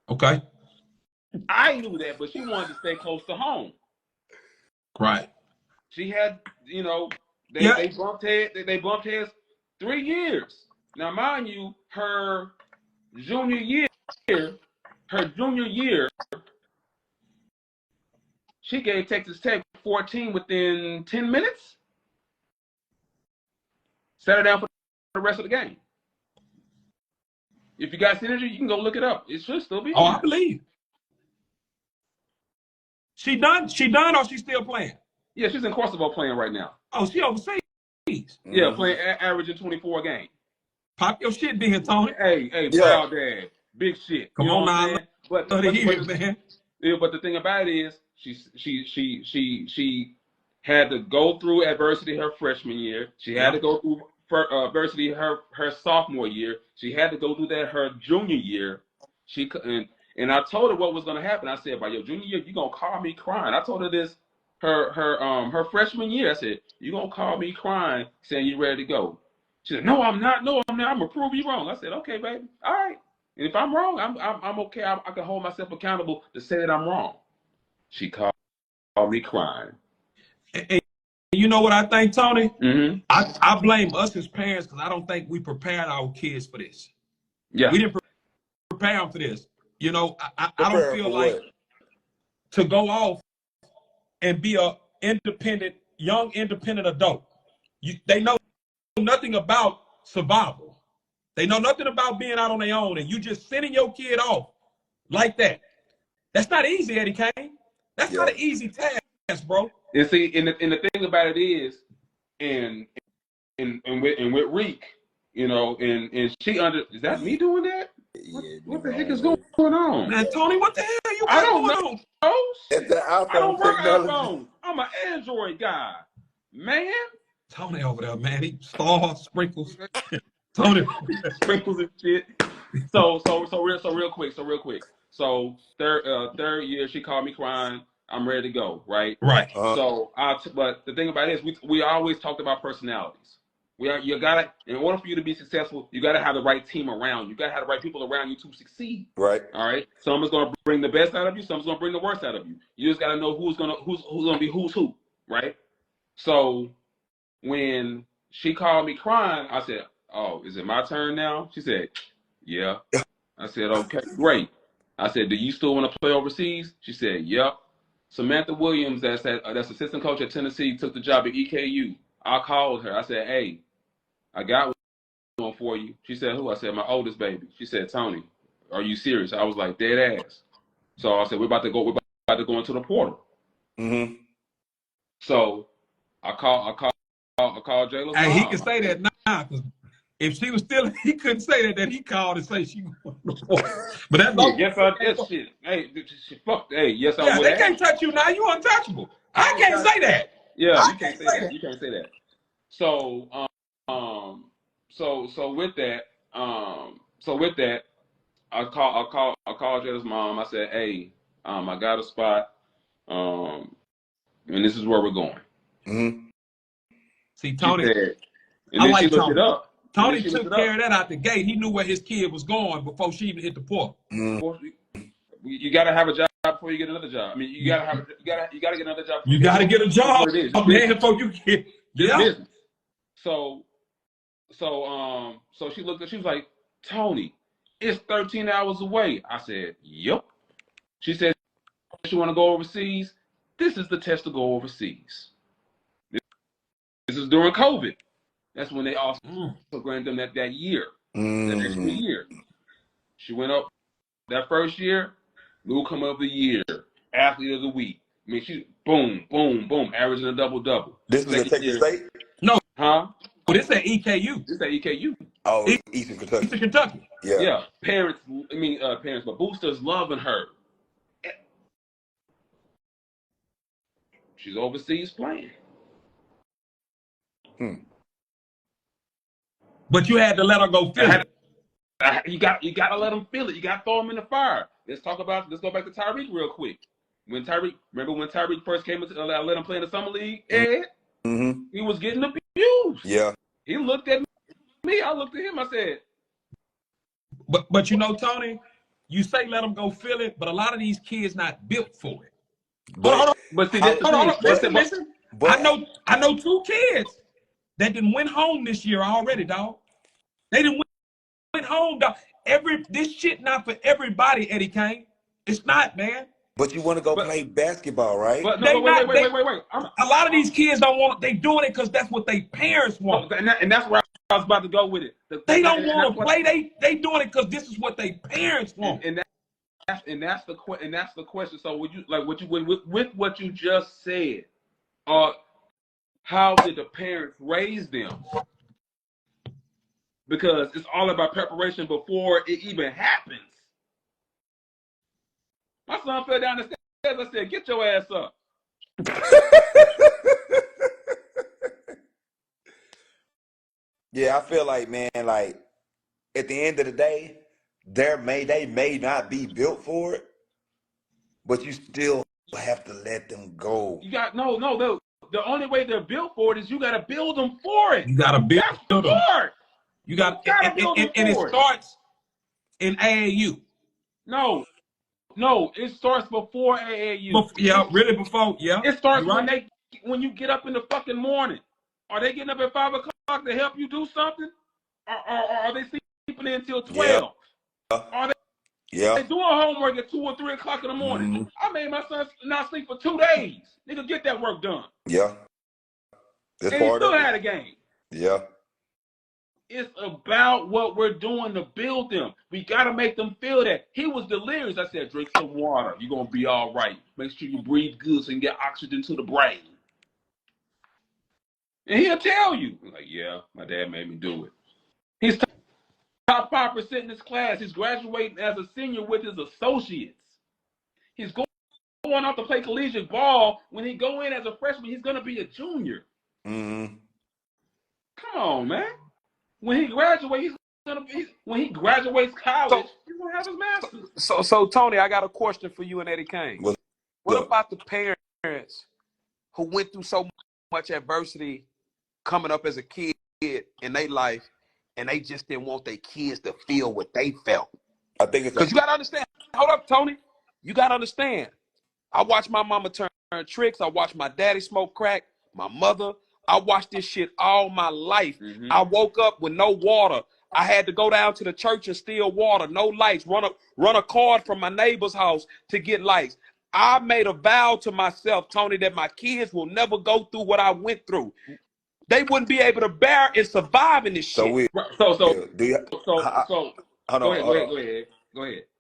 Okay. I knew that, but she wanted to stay close to home. Right. She had, they bumped heads 3 years. Now, mind you, her junior year, She gave Texas Tech 14 within 10 minutes. Set her down for the rest of the game. If you got synergy, you can go look it up. It should still be. Oh, I believe. She done, or she still playing? Yeah, she's in Kosovo playing right now. Oh, she overseas. Yeah, playing averaging 24 a game. Pop your shit, then, Tony. Hey, proud dad, big shit. Come on now, but man. Yeah, but the thing about it is, she had to go through adversity her freshman year. She had to go through adversity her sophomore year. She had to go through that her junior year. And I told her what was going to happen. I said, by your junior year, you're going to call me crying. I told her this her freshman year. I said, you're going to call me crying saying you're ready to go. She said, no, I'm not. No, I'm not. I'm going to prove you wrong. I said, okay, baby. All right. And if I'm wrong, I'm okay. I can hold myself accountable to say that I'm wrong. She called me crying. And you know what I think, Tony? Mm-hmm. I blame us as parents because I don't think we prepared our kids for this. Yeah. We didn't prepare them for this. You know, I don't feel like to go off and be a young independent adult. They know nothing about survival. They know nothing about being out on their own, and you just sending your kid off like that. That's not easy, Eddie Kane. That's not an easy task, bro. And see, and the thing about it is, and with Reek, you know, and she is that me doing that? What the heck is going on? Man, Tony, what the hell are you I don't going know. on? It's the iPhone I don't work technology. iPhone. I'm an Android guy, man. Tony over there, man. He stars, sprinkles. Tony sprinkles and shit. So real quick. So third year, she called me crying. I'm ready to go. Right. So but the thing about it is, we always talked about personalities. You gotta, in order for you to be successful, you gotta have the right team around you. You gotta have the right people around you to succeed. Right. All right. Someone's gonna bring the best out of you. Someone's gonna bring the worst out of you. You just gotta know who's gonna be who's who. Right. So when she called me crying, I said, "Oh, is it my turn now?" She said, "Yeah." I said, "Okay, great." I said, "Do you still want to play overseas?" She said, "Yep." Samantha Williams, that's assistant coach at Tennessee, took the job at EKU. I called her. I said, "Hey, I got one for you." She said, "Who?" I said, "My oldest baby." She said, "Tony, are you serious?" I was like, dead ass. So I said, we're about to go into the portal. Mm-hmm. So I called Jayla's Hey, mom. he can say that now, because if she was still, he couldn't say that he called and say she was the portal. But that's shit. Hey, fuck. Hey, yes, I would. They can't touch you now. You untouchable. I can't say that. Yeah, you can't say that. You can't say that. So, so with that, I called Jayla's mom. I said, "Hey, I got a spot, and this is where we're going." Mm-hmm. See, Tony, and then she looked it up. Tony took care of that out the gate. He knew where his kid was going before she even hit the portal. Mm-hmm. You gotta have a job before you get another job. I mean, you gotta get another job. You gotta get a job, man, before you get business. So she looked at. She was like, "Tony, it's 13 hours away." I said, "Yep." She said, "You want to go overseas? This is the test to go overseas." This is during COVID. That's when they also granted them that year, that extra year. She went up that first year, newcomer of the year, athlete of the week. I mean, she boom, averaging a double-double. This was at Texas State? No. Huh? Oh, this at EKU. This at EKU. Oh, Eastern Kentucky. Eastern Kentucky. Yeah. Parents, but boosters loving her. She's overseas playing. But you had to let her go feel it. You got to let them feel it. You got to throw them in the fire. Let's go back to Tyreek real quick. Remember when Tyreek first came into let him play in the summer league, Ed? Mm-hmm. He was getting abused. Yeah. He looked at me. I looked at him. I said, but you know, Tony, you say let them go feel it, but a lot of these kids not built for it. But see, listen. I know 2 kids that didn't win home this year already, dog. They didn't win home, dog. This shit not for everybody, Eddie Kane. It's not, man. But you want to go play basketball, right? But no, They but not. wait. A lot of these kids don't want. They doing it because that's what their parents want. And that's where I was about to go with it. They don't want to play. They doing it because this is what their parents want. And that's the question. So would you like with what you just said? How did the parents raise them? Because it's all about preparation before it even happens. My son fell down the stairs. I said, "Get your ass up." Yeah, I feel like, man, like at the end of the day, they may not be built for it, but you still have to let them go. You got no. The only way they're built for it is you got to build them for it. You got to build That's the them. part. You got to build them and it for it. starts in AAU. No, it starts before AAU. Really before. Yeah, It starts right. when you get up in the fucking morning. Are they getting up at 5 o'clock to help you do something? Or are they sleeping until 12? Yeah. Are Yeah. they doing homework at 2 or 3 o'clock in the morning? Mm-hmm. I made my son not sleep for 2 days. Nigga, get that work done. Yeah. That's and he part still of it. had a game. Yeah. It's about what we're doing to build them. We got to make them feel that. He was delirious. I said, drink some water. You're going to be all right. Make sure you breathe good so you can get oxygen to the brain. And he'll tell you. Like, yeah, my dad made me do it. He's top 5% in his class. He's graduating as a senior with his associates. He's going out to play collegiate ball. When he go in as a freshman, he's going to be a junior. Mm-hmm. Come on, man. When he graduates, when he graduates college, he's gonna have his master's. So Tony, I got a question for you and Eddie Kane. What about the parents who went through so much adversity coming up as a kid in their life, and they just didn't want their kids to feel what they felt? I think it's because you gotta understand. Hold up, Tony. You gotta understand. I watched my mama turn tricks. I watched my daddy smoke crack. My mother. I watched this shit all my life. Mm-hmm. I woke up with no water. I had to go down to the church and steal water, no lights, run a card from my neighbor's house to get lights. I made a vow to myself, Tony, that my kids will never go through what I went through. They wouldn't be able to bear and survive in this shit. Go ahead.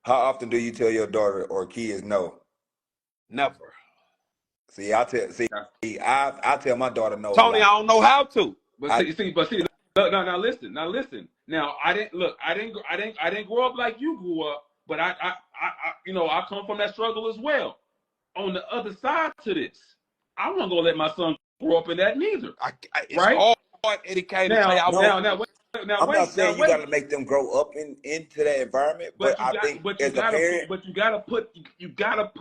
How often do you tell your daughter or kids no? Never. See, I tell my daughter no. Tony, I don't know how to. But see, now listen. Now I didn't grow up like you grew up, but I come from that struggle as well. On the other side to this, I wasn't gonna let my son grow up in that neither. It's hard, Eddie Kane, to say. I'm not saying you got to make them grow up into that environment, but I think as a parent, you gotta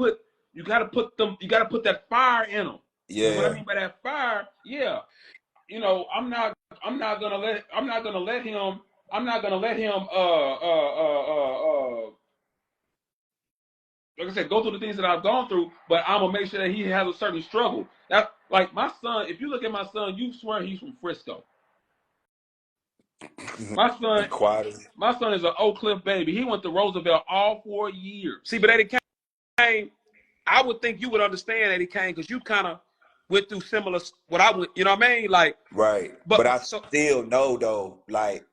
put that fire in them. Yeah. What I mean by that fire, yeah. I'm not gonna let him like I said, go through the things that I've gone through, but I'm gonna make sure that he has a certain struggle. That's like my son. If you look at my son, you swear he's from Frisco. My son is an Oak Cliff baby. He went to Roosevelt all 4 years. See, but Eddie Kane, I would think you would understand, Eddie Kane, because you kind of went through similar what I went. You know what I mean? Like, right. But I still know though, like,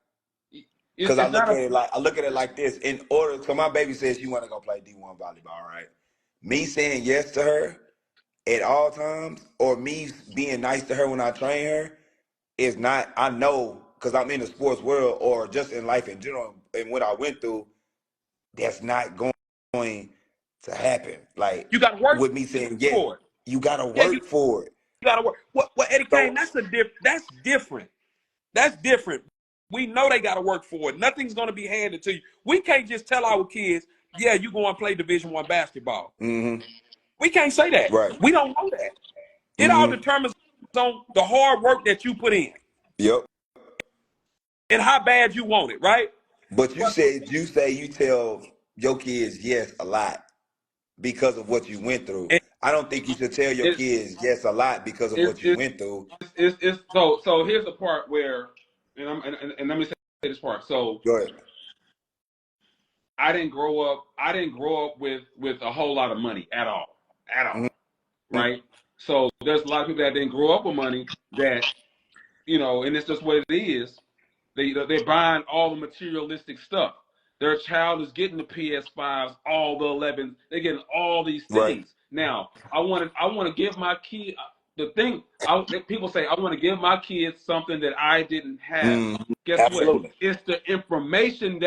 because I look at it like this. In order, so my baby says she want to go play D1 volleyball, right? Me saying yes to her at all times, or me being nice to her when I train her, is not. I know because I'm in the sports world, or just in life in general, and what I went through, that's not going to happen. Like, you got to work with me saying yes, for it. You got to work for it. You got to work. What Eddie Kane? That's different. That's different. We know they got to work for it. Nothing's going to be handed to you. We can't just tell our kids, yeah, you go and play Division I basketball. Mm-hmm. We can't say that. Right. We don't know that. It all determines on the hard work that you put in. Yep. And how bad you want it, right? But you say you tell your kids yes a lot because of what you went through. I don't think you should tell your kids yes a lot because of what you went through. So here's the part where, and let me say this part. So go ahead. I didn't grow up with a whole lot of money at all, right? So there's a lot of people that didn't grow up with money that, and it's just what it is. They're buying all the materialistic stuff. Their child is getting the PS5s, all the 11s. They're getting all these Right. things. Now, I want to give my kid people say I want to give my kids something that I didn't have. Guess Absolutely. what? It's the information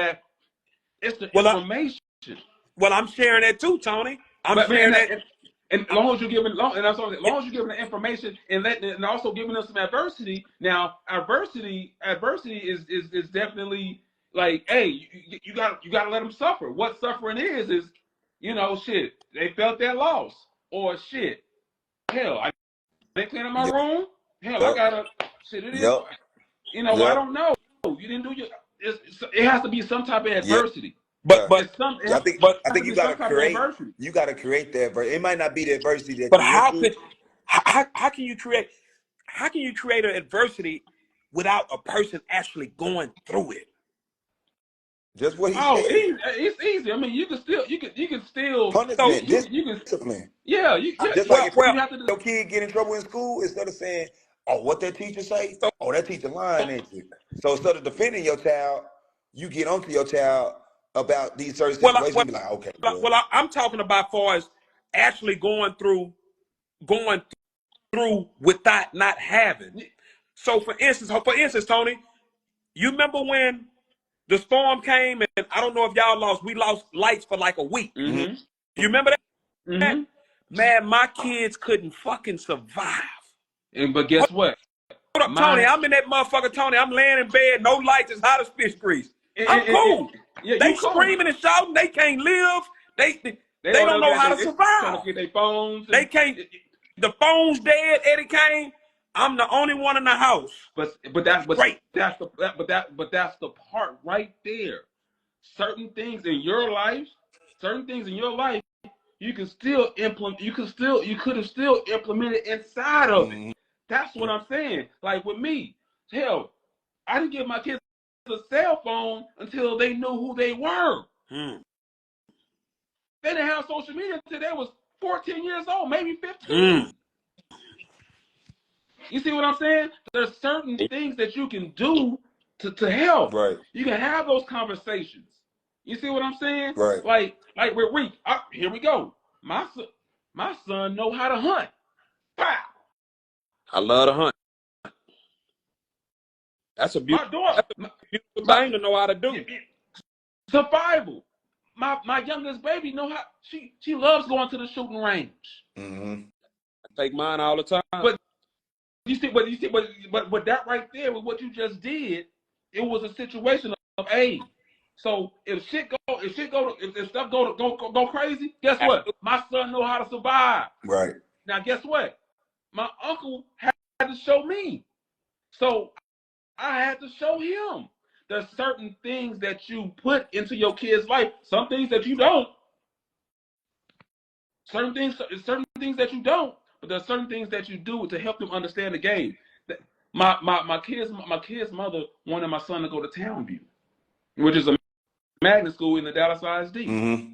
Well, I'm sharing that too, Tony. I'm But sharing man, that. and as long as you're giving, as long as you're giving the information and also giving them some adversity. Now, adversity is definitely like, hey, you got to let them suffer. What suffering is shit. They felt their loss, or shit. Hell, I didn't clean up my room. Hell, I gotta shit. It is. I don't know. You didn't do your. It has to be some type of adversity. But I think you gotta create. You gotta create that adversity. It might not be the adversity that but you how went can you create an adversity without a person actually going through it? Just what he said. It's easy. I mean, you can still punishment, discipline. Just like if your kid get in trouble in school, instead of saying, "Oh, what that teacher say? Oh, that teacher lying, ain't you?" So instead of defending your child, you get onto your child about these certain situations. And be like, "Okay, I'm talking about far as actually going through without not having. So for instance, Tony, you remember when the storm came and I don't know if we lost lights for like a week. Mm-hmm. You remember that? Mm-hmm. Man, my kids couldn't fucking survive. But guess what? Hold up, Tony. I'm in that motherfucker, Tony. I'm laying in bed, no lights, as hot as fish grease. I'm cool. They screaming and shouting. They can't live. They don't know how to survive. Trying to get their phones. They can't. The phone's dead. Eddie Kane. I'm the only one in the house. But that's the part right there. Certain things in your life, you can still implement. You could have still implemented inside of it. That's what I'm saying. Like with me, hell, I didn't give my kids a cell phone until they knew who they were. They didn't have social media until they was 14 years old, maybe 15. You see what I'm saying? There's certain things that you can do to help. Right. You can have those conversations. You see what I'm saying? Right. Like with Reek. Here we go. My son know how to hunt. Pow! I love to hunt. That's a beautiful thing to know how to do. Survival. My youngest baby know how. She loves going to the shooting range. Mm-hmm. I take mine all the time. But that right there with what you just did, it was a situation of aid. So if stuff go crazy, guess what? My son know how to survive. Right. Now guess what? My uncle had to show me. So I had to show him. There's certain things that you put into your kid's life, some things that you don't. Certain things that you don't, but there's certain things that you do to help them understand the game. My kid's mother wanted my son to go to Townview, which is a magnet school in the Dallas ISD,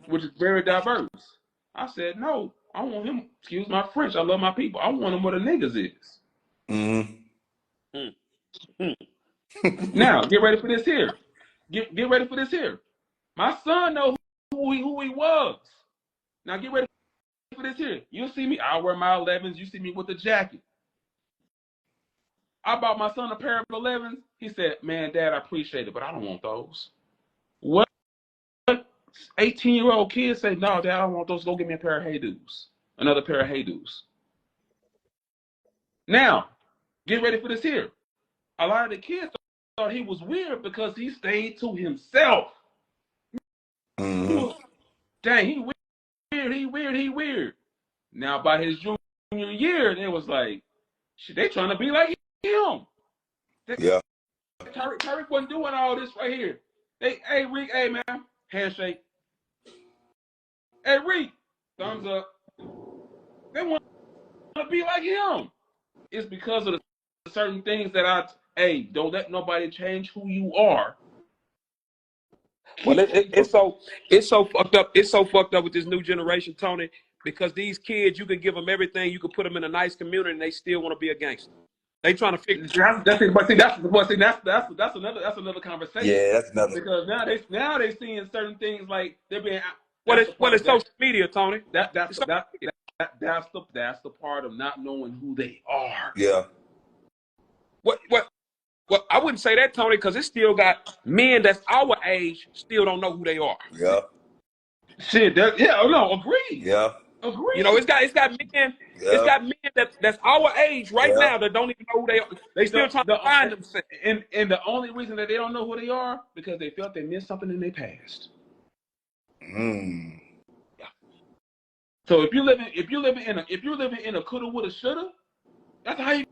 which is very diverse. I said, no, I want him, excuse my French, I love my people. I want him where the niggas is. Now, get ready for this here. Get ready for this here. My son knows who he was. Now, get ready for this here. You'll see me, I wear my 11s. You see me with the jacket. I bought my son a pair of 11s. He said, man, Dad, I appreciate it, but I don't want those. What 18-year-old kids say, no, Dad, I don't want those. Go get me a pair of Hey-Doos. Another pair of Hey-Doos. Now, get ready for this here. A lot of the kids thought he was weird because he stayed to himself. Dang, he weird. Now, by his junior year, they was like, they trying to be like him. Tariq wasn't doing all this right here. Hey, Reek, hey, man, handshake. Hey, Reek, thumbs up. They want to be like him. It's because of the certain things that don't let nobody change who you are. Well, it's so fucked up. It's so fucked up with this new generation, Tony, because these kids, you can give them everything, you can put them in a nice community, and they still want to be a gangster. They trying to figure. That's another conversation. Yeah, that's another. Because now they seeing certain things like they're being. Well, it's social media, Tony. That's the part of not knowing who they are. Yeah. Well, I wouldn't say that, Tony, because it still got men that's our age still don't know who they are. Yeah. Shit, agreed. Yeah. Agreed. You know, it's got men. Yeah. It's got men that's our age right now that don't even know who they are. They still trying to find themselves. And the only reason that they don't know who they are because they felt they missed something in their past. Yeah. So if you're living in a coulda, woulda, shoulda, that's how you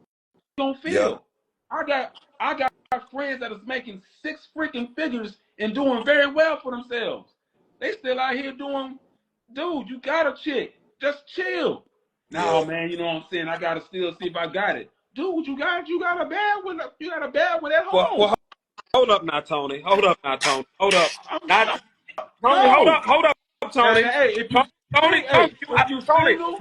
gonna feel. Yeah. I got friends that is making 6 freaking figures and doing very well for themselves. They still out here doing, dude, you got a chick. Just chill. No, man, you know what I'm saying? I gotta still see if I got it. Dude, you got a bad one at home. Well, hold up now, Tony. Hold up. Tony, hold up, Tony. Hey, if you Tony, if you're single,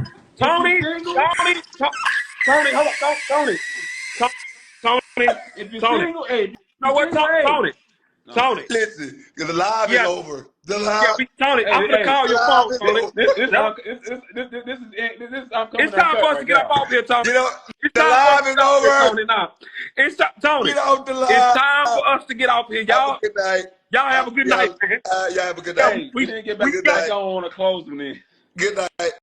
hey, you know what, Tony? Tony. Listen, the live is over. The live. Tony, I'm gonna call your phone, Tony. This is I'm coming. It's time for us to get up off here, Tony. You know, the live is over. Tony, now. Tony. Get off the live. It's time for us to get off here, y'all. Have a good night. Y'all have a good night, man. Y'all have a good night. We didn't get back on a closing then. Good night.